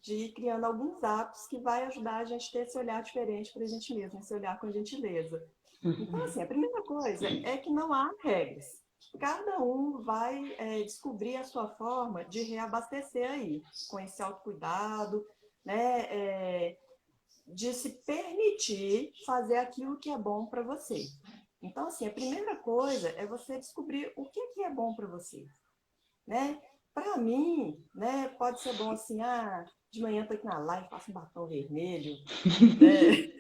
De ir criando alguns hábitos que vai ajudar a gente a ter esse olhar diferente para a gente mesmo, esse olhar com gentileza. Então, assim, a primeira coisa é que não há regras. Cada um vai descobrir a sua forma de reabastecer aí, com esse autocuidado, né? De se permitir fazer aquilo que é bom para você. Então, assim, a primeira coisa é você descobrir o que é bom para você, né? Para mim, né, pode ser bom assim, de manhã tô aqui na live, faço um batom vermelho, né?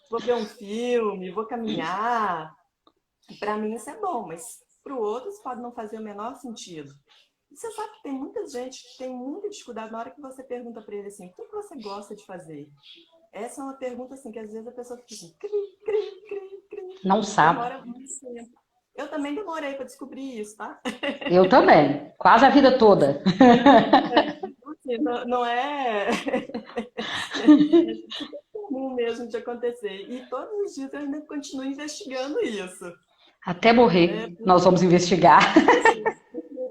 Vou ver um filme, vou caminhar. Para mim isso é bom, mas para o outro, isso pode não fazer o menor sentido. E você sabe que tem muita gente que tem muita dificuldade na hora que você pergunta para ele assim, o que você gosta de fazer? Essa é uma pergunta assim, que às vezes a pessoa fica assim, cri, cri, cri, cri. Não sabe. Demora muito tempo. Eu também demorei para descobrir isso, tá? Eu também. Quase a vida toda. Assim, não é super comum mesmo de acontecer. E todos os dias eu ainda continuo investigando isso. Até morrer, Né? nós vamos investigar.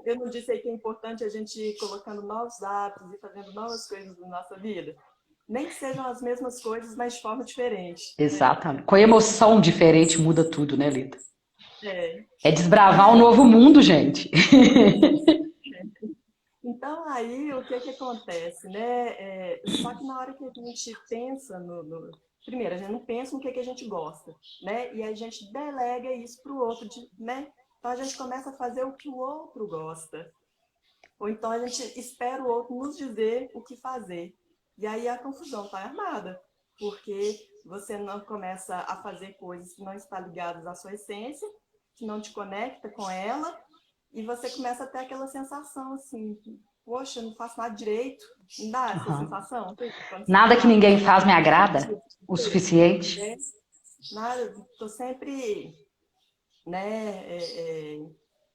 Eu não disse aí que é importante a gente ir colocando novos hábitos e fazendo novas coisas na nossa vida. Nem que sejam as mesmas coisas, mas de forma diferente. Exatamente. Com emoção diferente muda tudo, né, Lida? É. É desbravar um novo mundo, gente. Então, aí, o que acontece, né? Só que na hora que a gente pensa Primeiro, a gente não pensa no que a gente gosta, né? E a gente delega isso para o outro, né? Então, a gente começa a fazer o que o outro gosta. Ou então, a gente espera o outro nos dizer o que fazer. E aí, a confusão está armada. Porque você não começa a fazer coisas que não estão ligadas à sua essência, que não te conecta com ela, e você começa a ter aquela sensação assim, poxa, eu não faço nada direito. Não dá essa sensação? Nada que ninguém faz me agrada o suficiente. Nada, estou sempre, né,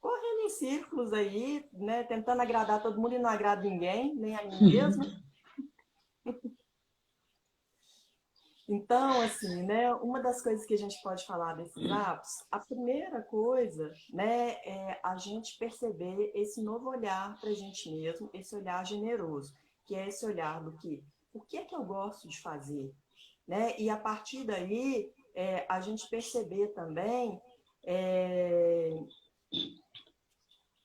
correndo em círculos aí, né, tentando agradar todo mundo e não agrado ninguém, nem a mim mesma. Então, assim, né, uma das coisas que a gente pode falar desses hábitos, a primeira coisa, né, é a gente perceber esse novo olhar para a gente mesmo, esse olhar generoso, que é esse olhar do que, o que é que eu gosto de fazer, né? E a partir daí, a gente perceber também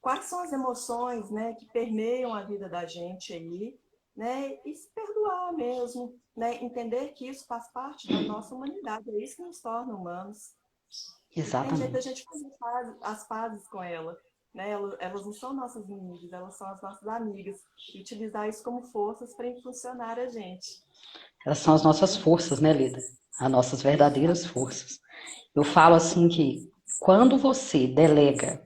quais são as emoções, né, que permeiam a vida da gente aí, né, e se perdoar mesmo, né, entender que isso faz parte da nossa humanidade, é isso que nos torna humanos. Exatamente. Tem jeito da gente fazer as pazes com ela, né, elas não são nossas inimigas, elas são as nossas amigas, e utilizar isso como forças para impulsionar a gente. Elas são as nossas forças, né, Lida? As nossas verdadeiras forças. Eu falo assim que quando você delega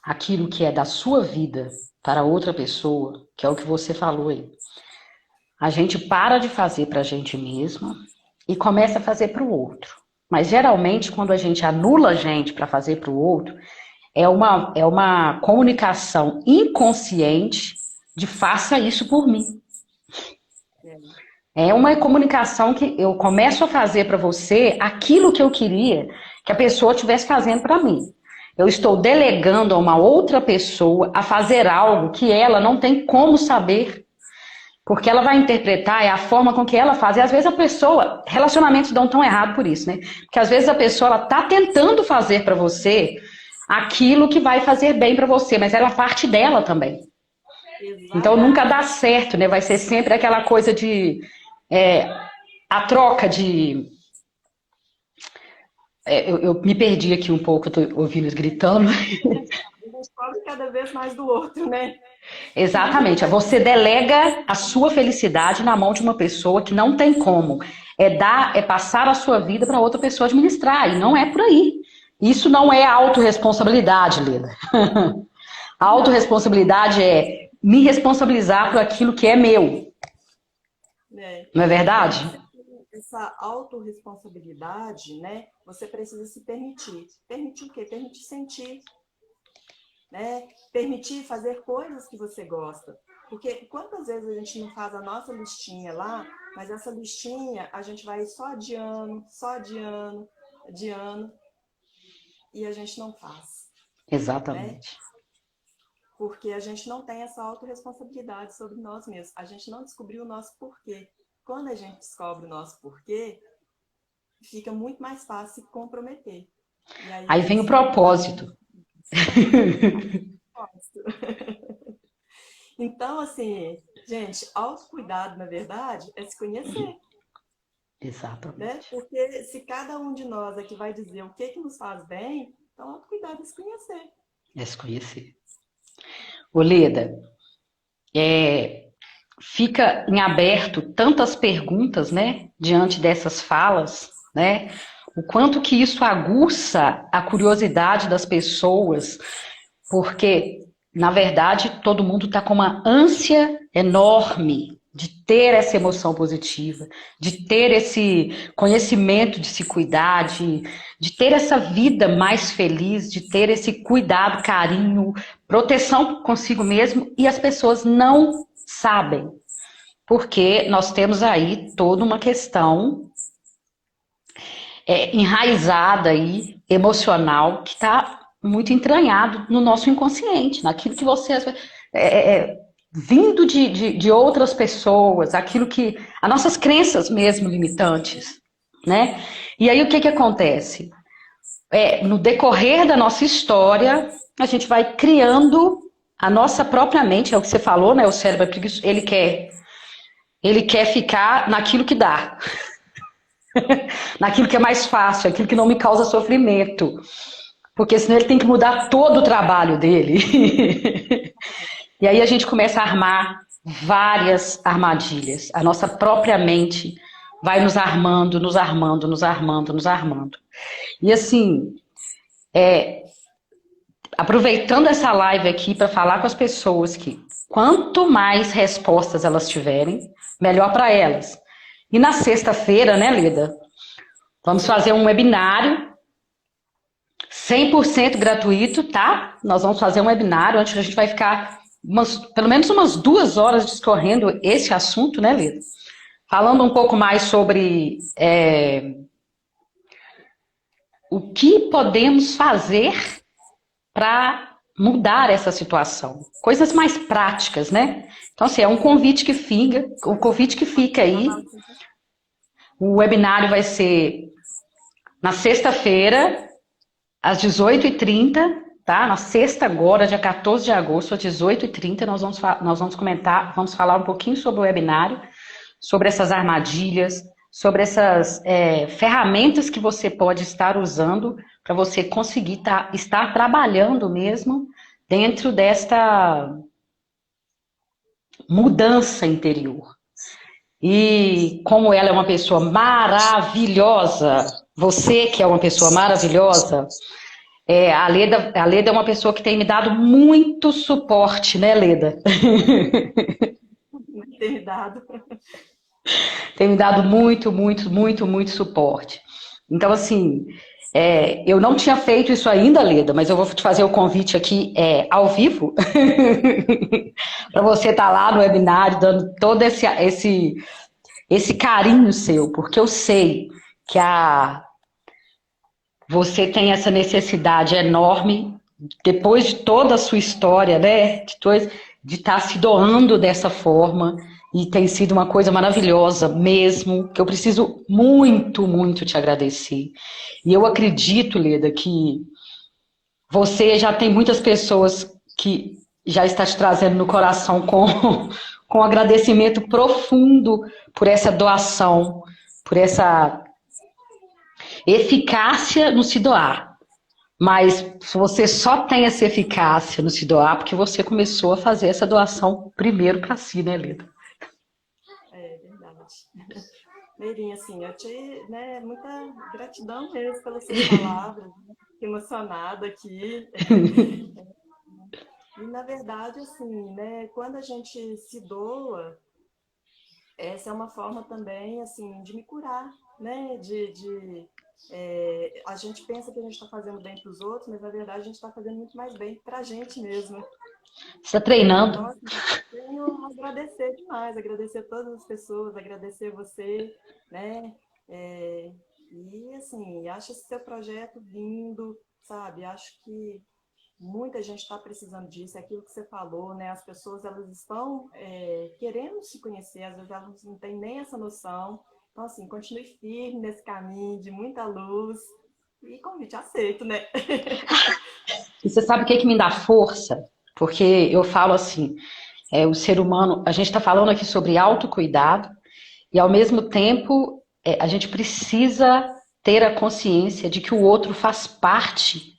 aquilo que é da sua vida para outra pessoa, que é o que você falou aí, a gente para de fazer para a gente mesma e começa a fazer para o outro. Mas geralmente quando a gente anula a gente para fazer para o outro, é uma comunicação inconsciente de faça isso por mim. É uma comunicação que eu começo a fazer para você aquilo que eu queria que a pessoa estivesse fazendo para mim. Eu estou delegando a uma outra pessoa a fazer algo que ela não tem como saber. Porque ela vai interpretar, é a forma com que ela faz. E às vezes a pessoa, relacionamentos dão tão errado por isso, né? Porque às vezes a pessoa, ela tá tentando fazer para você aquilo que vai fazer bem para você, mas ela parte dela também. Então nunca dá certo, né? Vai ser sempre aquela coisa de... a troca de... eu me perdi aqui um pouco, eu tô ouvindo eles gritando. A gente cobra cada vez mais do outro, né? Exatamente. Você delega a sua felicidade na mão de uma pessoa que não tem como. É passar a sua vida para outra pessoa administrar. E não é por aí. Isso não é autorresponsabilidade, Lida. A autorresponsabilidade é me responsabilizar por aquilo que é meu. Não é verdade? Essa autorresponsabilidade, né? Você precisa se permitir. Permitir o quê? Permitir sentir. Né? Permitir fazer coisas que você gosta. Porque quantas vezes a gente não faz a nossa listinha lá, mas essa listinha a gente vai só adiando, e a gente não faz. Exatamente. Né? Porque a gente não tem essa autorresponsabilidade sobre nós mesmos. A gente não descobriu o nosso porquê. Quando a gente descobre o nosso porquê, fica muito mais fácil se comprometer. E aí vem o propósito. Então, assim, gente, autocuidado, na verdade, é se conhecer. Exatamente. Né? Porque se cada um de nós aqui vai dizer o que nos faz bem, então autocuidado é se conhecer. É se conhecer. Ô, Leda, fica em aberto tantas perguntas, né, diante dessas falas, né? o quanto que isso aguça a curiosidade das pessoas, porque, na verdade, todo mundo está com uma ânsia enorme de ter essa emoção positiva, de ter esse conhecimento de se cuidar, de ter essa vida mais feliz, de ter esse cuidado, carinho, proteção consigo mesmo, e as pessoas não sabem, porque nós temos aí toda uma questão enraizada aí, emocional, que está muito entranhado no nosso inconsciente, naquilo que você vindo de outras pessoas, aquilo que as nossas crenças mesmo limitantes, né? E aí o que acontece? No decorrer da nossa história, a gente vai criando a nossa própria mente, é o que você falou, né? O cérebro é preguiçoso, ele quer ficar naquilo que dá. Naquilo que é mais fácil, aquilo que não me causa sofrimento. Porque senão ele tem que mudar todo o trabalho dele. E aí a gente começa a armar várias armadilhas. A nossa própria mente vai nos armando, nos armando, nos armando, nos armando. E assim, aproveitando essa live aqui para falar com as pessoas que quanto mais respostas elas tiverem, melhor para elas. E na sexta-feira, né, Leda? Vamos fazer um webinário 100% gratuito, tá? Nós vamos fazer um webinário onde a gente vai ficar pelo menos umas 2 horas discorrendo esse assunto, né, Leda? Falando um pouco mais sobre o que podemos fazer para mudar essa situação. Coisas mais práticas, né? Então, assim, é um convite que fica aí. O webinário vai ser na sexta-feira, às 18h30, tá? Na sexta agora, dia 14 de agosto, às 18h30, nós vamos comentar, vamos falar um pouquinho sobre o webinário, sobre essas armadilhas, sobre essas ferramentas que você pode estar usando para você conseguir estar trabalhando mesmo dentro desta mudança interior. E como ela é uma pessoa maravilhosa, você que é uma pessoa maravilhosa, a Leda é uma pessoa que tem me dado muito suporte, né, Leda? Tem me dado. Tem me dado muito, muito, muito, muito suporte. Então, assim, eu não tinha feito isso ainda, Leda, mas eu vou te fazer o convite aqui ao vivo para você estar lá no webinário dando todo esse carinho seu, porque eu sei que você tem essa necessidade enorme, depois de toda a sua história, né, de estar se doando dessa forma, e tem sido uma coisa maravilhosa mesmo, que eu preciso muito, muito te agradecer. E eu acredito, Leda, que você já tem muitas pessoas que já está te trazendo no coração com agradecimento profundo por essa doação, por essa eficácia no se doar. Mas você só tem essa eficácia no se doar porque você começou a fazer essa doação primeiro para si, né, Leda? É verdade. Meirinha, assim, eu te, muita gratidão mesmo pelas suas palavras, né? Fiquei emocionada aqui. E, na verdade, assim, né, quando a gente se doa, essa é uma forma também, assim, de me curar, né? A gente pensa que a gente está fazendo bem para os outros, mas, na verdade, a gente está fazendo muito mais bem para a gente mesmo. Você está treinando? Então, assim, tenho a agradecer demais, agradecer a todas as pessoas, agradecer você, né? E, assim, acho esse seu projeto lindo, sabe? Acho que muita gente está precisando disso, é aquilo que você falou, né? As pessoas, elas estão querendo se conhecer, às vezes elas não têm nem essa noção. Então, assim, continue firme nesse caminho de muita luz e convite aceito, né? E você sabe o que me dá força? Porque eu falo assim, o ser humano, a gente está falando aqui sobre autocuidado e, ao mesmo tempo, a gente precisa ter a consciência de que o outro faz parte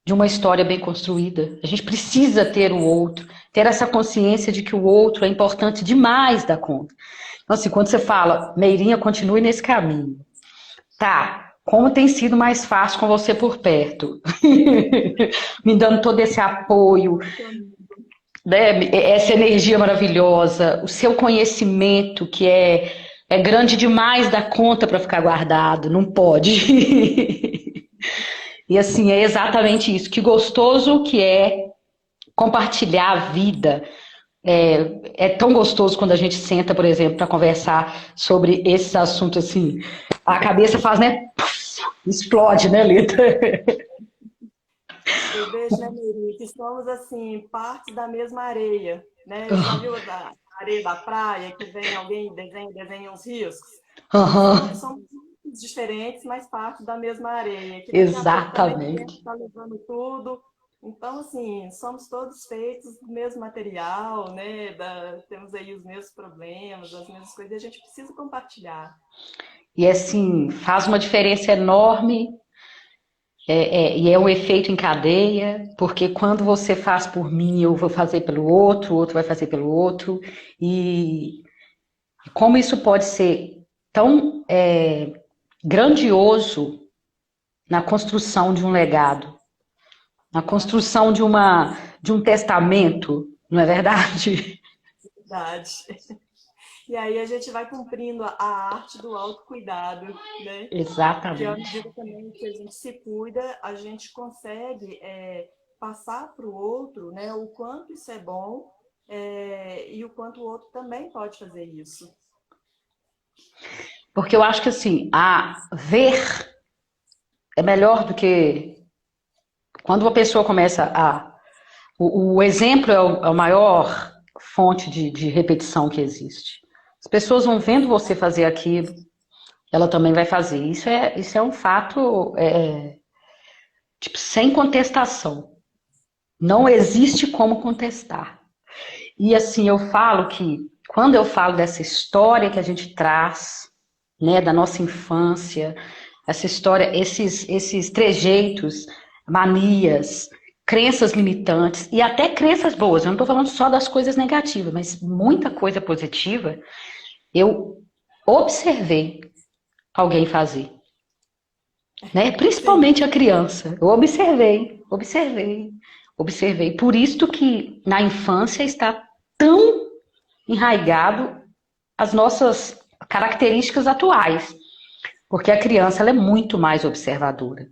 de uma história bem construída. A gente precisa ter o outro, ter essa consciência de que o outro é importante demais da conta. Então, assim, quando você fala, Meirinha, continue nesse caminho. Tá, como tem sido mais fácil com você por perto. Me dando todo esse apoio, né? Essa energia maravilhosa, o seu conhecimento que é grande demais da conta para ficar guardado, não pode. E assim, é exatamente isso. Que gostoso que é compartilhar a vida. É tão gostoso quando a gente senta, por exemplo, para conversar sobre esses assuntos assim. A cabeça faz, né? Explode, né, Lita? Eu vejo, né, Miri, que somos, assim, parte da mesma areia, né? Já viu a areia da praia, que vem alguém e desenha uns riscos? Uhum. Somos diferentes, mas parte da mesma areia, que daqui a pouco também Exatamente. está levando tudo. Então, assim, somos todos feitos do mesmo material, né? Temos aí os mesmos problemas, as mesmas coisas, e a gente precisa compartilhar. E assim, faz uma diferença enorme. E é um efeito em cadeia, porque quando você faz por mim, eu vou fazer pelo outro, o outro vai fazer pelo outro. E como isso pode ser tão grandioso na construção de um legado, na construção de um testamento, não é verdade? Verdade. E aí a gente vai cumprindo a arte do autocuidado, né? Que à Exatamente. medida também que a gente se cuida, a gente consegue passar para o outro, né, o quanto isso é bom e o quanto o outro também pode fazer isso. Porque eu acho que assim, ver é melhor do que quando uma pessoa começa a. O exemplo é o maior fonte de repetição que existe. As pessoas vão vendo você fazer aquilo, ela também vai fazer. Isso é um fato tipo, sem contestação. Não existe como contestar. E assim, eu falo que, quando eu falo dessa história que a gente traz, né, da nossa infância, essa história, esses trejeitos, manias, crenças limitantes e até crenças boas. Eu não estou falando só das coisas negativas, mas muita coisa positiva. Eu observei alguém fazer, né? Sim, Principalmente a criança. Eu observei. Por isso que na infância está tão enraizado as nossas características atuais, porque a criança ela é muito mais observadora,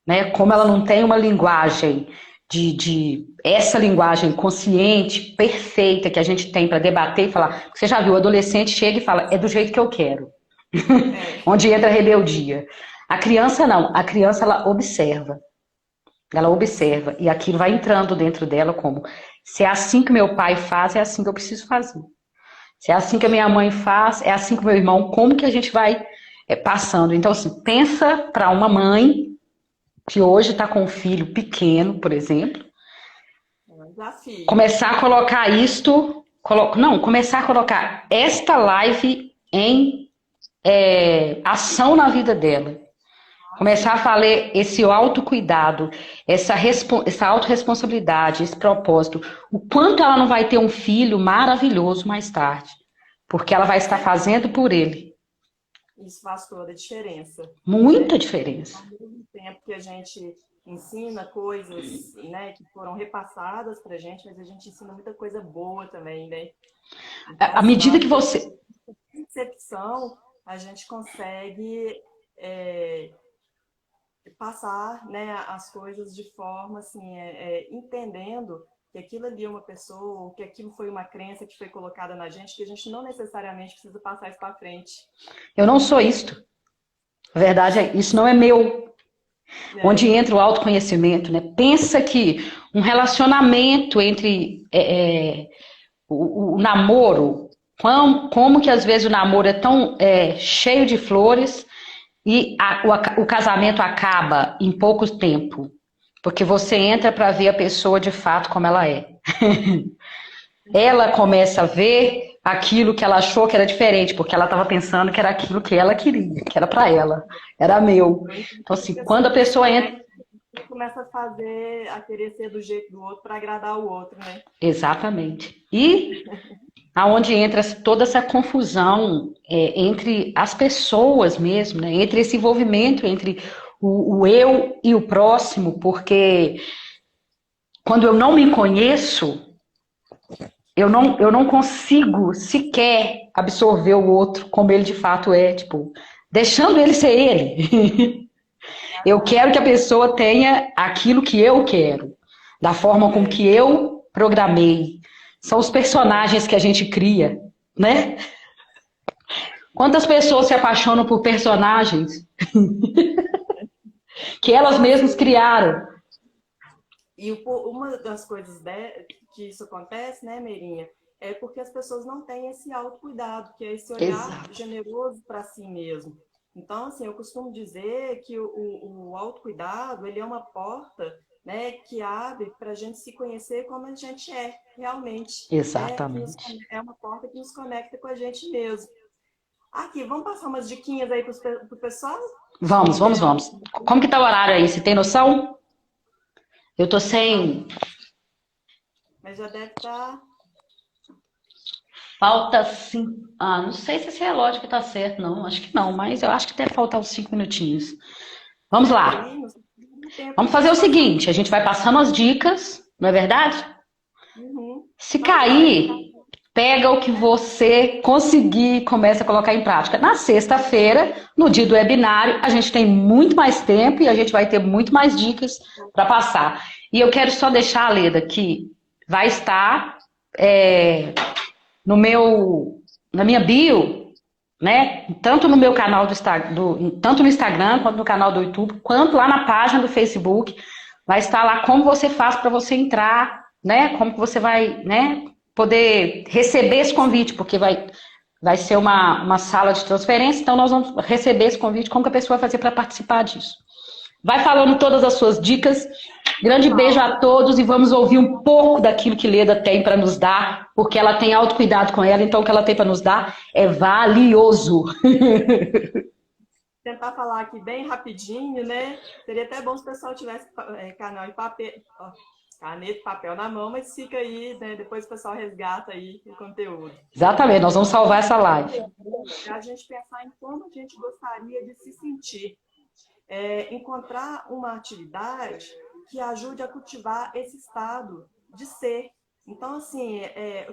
né? Como ela não tem uma linguagem de essa linguagem consciente, perfeita que a gente tem para debater e falar. Você já viu, o adolescente chega e fala, é do jeito que eu quero. Onde entra a rebeldia. A criança não, a criança ela observa e aquilo vai entrando dentro dela como se é assim que meu pai faz, é assim que eu preciso fazer. Se é assim que a minha mãe faz, é assim que o meu irmão, como que a gente vai passando? Então, assim, pensa para uma mãe que hoje está com um filho pequeno, por exemplo, é um desafio. começar a colocar isto, começar a colocar esta live em ação na vida dela. Começar a falar esse autocuidado, essa autorresponsabilidade, esse propósito. O quanto ela não vai ter um filho maravilhoso mais tarde. Porque ela vai estar fazendo por ele. Isso faz toda a diferença. Muita Né? diferença. Ao mesmo tempo que a gente ensina coisas, né, que foram repassadas para a gente, mas a gente ensina muita coisa boa também, né? Então, À assim, na medida hora que que a você. gente percepção, a gente consegue passar, né, as coisas de forma assim, entendendo que aquilo ali é uma pessoa, ou que aquilo foi uma crença que foi colocada na gente, que a gente não necessariamente precisa passar isso para frente. Eu não sou isto. A verdade é, isso não é meu. Onde entra o autoconhecimento, né? Pensa que um relacionamento entre o namoro, como que às vezes o namoro é tão cheio de flores e o casamento acaba em pouco tempo. Porque você entra para ver a pessoa de fato como ela é. Ela começa a ver aquilo que ela achou que era diferente, porque ela estava pensando que era aquilo que ela queria, que era para ela, era meu. Então, assim, quando a pessoa entra. você começa a querer ser do jeito do outro para agradar o outro, né? Exatamente. E aonde entra toda essa confusão entre as pessoas mesmo, né? Entre esse envolvimento entre o eu e o próximo, porque quando eu não me conheço, eu não consigo sequer absorver o outro como ele de fato é, tipo, deixando ele ser ele. Eu quero que a pessoa tenha aquilo que eu quero, da forma com que eu programei. São os personagens que a gente cria, né? Quantas pessoas se apaixonam por personagens que elas mesmas criaram? E uma das coisas que isso acontece, né, Meirinha, é porque as pessoas não têm esse autocuidado, que é esse olhar Exato. generoso para si mesmo. Então, assim, eu costumo dizer que o autocuidado, ele é uma porta, né, que abre para a gente se conhecer como a gente é realmente. Né? Exatamente. É uma porta que nos conecta com a gente mesmo. Aqui, vamos passar umas diquinhas aí para o pessoal? Vamos, vamos, vamos. Como que tá o horário aí? Você tem noção? Eu tô Ah, sem. mas já deve estar... Falta 5. Ah, não sei se esse relógio que tá certo, não. Acho que não, mas eu acho que deve faltar uns 5 minutinhos. Vamos É, por lá. aí, no tempo Vamos de fazer o passar. seguinte: a gente vai passando as dicas, não é verdade? Uhum. Se Vamos lá, cair, pega o que você conseguir e começa a colocar em prática. Na sexta-feira, no dia do webinário, a gente tem muito mais tempo e a gente vai ter muito mais dicas para passar. E eu quero só deixar, Leda, que vai estar no na minha bio, né? Tanto no meu canal tanto no Instagram quanto no canal do YouTube, quanto lá na página do Facebook, vai estar lá como você faz para você entrar, né? Como que você vai, né? Poder receber esse convite, porque vai ser uma sala de transferência, então nós vamos receber esse convite, como que a pessoa vai fazer para participar disso. Vai falando todas as suas dicas. Grande beijo a todos e vamos ouvir um pouco daquilo que Leda tem para nos dar, porque ela tem autocuidado com ela, então o que ela tem para nos dar é valioso. tentar falar aqui bem rapidinho, né? Seria até bom se o pessoal tivesse canal e papel, caneta e papel na mão, mas fica aí, né? Depois o pessoal resgata aí o conteúdo. Exatamente, nós vamos salvar essa live. É a gente pensar em como a gente gostaria de se sentir. Encontrar uma atividade que ajude a cultivar esse estado de ser. Então, assim,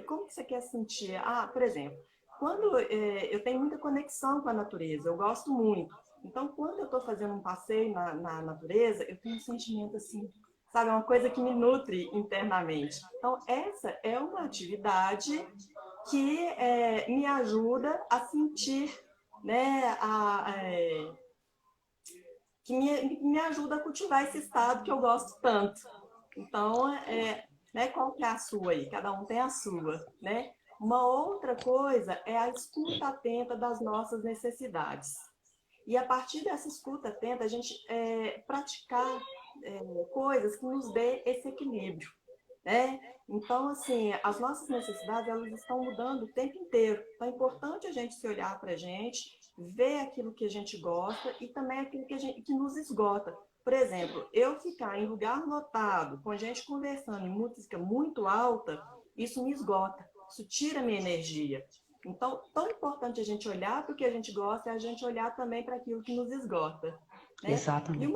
como que você quer sentir? Ah, por exemplo, quando eu tenho muita conexão com a natureza, eu gosto muito. Então, quando eu estou fazendo um passeio na natureza, eu tenho um sentimento assim, sabe, uma coisa que me nutre internamente. Então, essa é uma atividade que me ajuda a sentir, né, que me ajuda a cultivar esse estado que eu gosto tanto. Então, né, qual que é a sua aí? Cada um tem a sua, né? Uma outra coisa é a escuta atenta das nossas necessidades. E a partir dessa escuta atenta, a gente praticar coisas que nos dê esse equilíbrio, né? Então, assim, as nossas necessidades, elas estão mudando o tempo inteiro. Então, é importante a gente se olhar para a gente, ver aquilo que a gente gosta e também aquilo que nos esgota. Por exemplo, eu ficar em lugar lotado, com gente conversando em música muito alta, isso me esgota, isso tira minha energia. Então, tão importante a gente olhar para o que a gente gosta é a gente olhar também para aquilo que nos esgota, né? E Exatamente.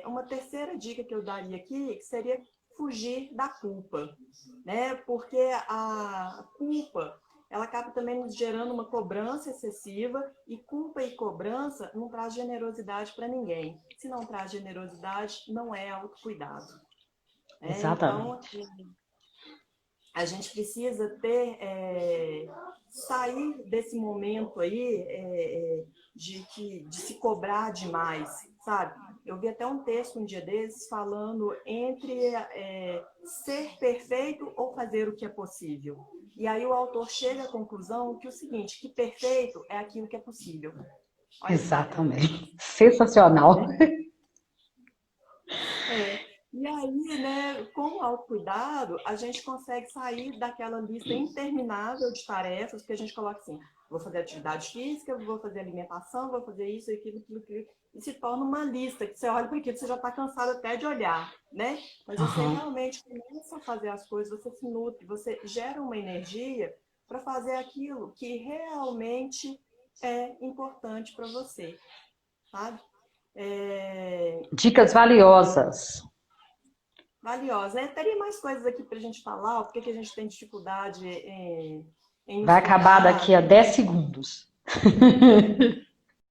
uma terceira dica que eu daria aqui seria fugir da culpa, né? Porque a culpa, ela acaba também nos gerando uma cobrança excessiva e culpa e cobrança não traz generosidade para ninguém. Se não traz generosidade, não é autocuidado. Então, Exatamente. a gente precisa sair desse momento aí de se cobrar demais, sabe? Eu vi até um texto um dia desses falando entre ser perfeito ou fazer o que é possível. E aí o autor chega à conclusão que o seguinte, que perfeito é aquilo que é possível. Olha que bacana. Exatamente. Sensacional. E aí, né, com o autocuidado, a gente consegue sair daquela lista interminável de tarefas, que a gente coloca assim, Vou fazer atividade física, vou fazer alimentação, vou fazer isso, aquilo, aquilo, aquilo. E se torna uma lista, que você olha para aquilo, você já está cansado até de olhar, né? Mas você realmente começa a fazer as coisas, você se nutre, você gera uma energia para fazer aquilo que realmente é importante para você, sabe? Dicas valiosas. Valiosa, né? Teria mais coisas aqui para a gente falar, por que a gente tem dificuldade em Vai acabar daqui a 10 segundos.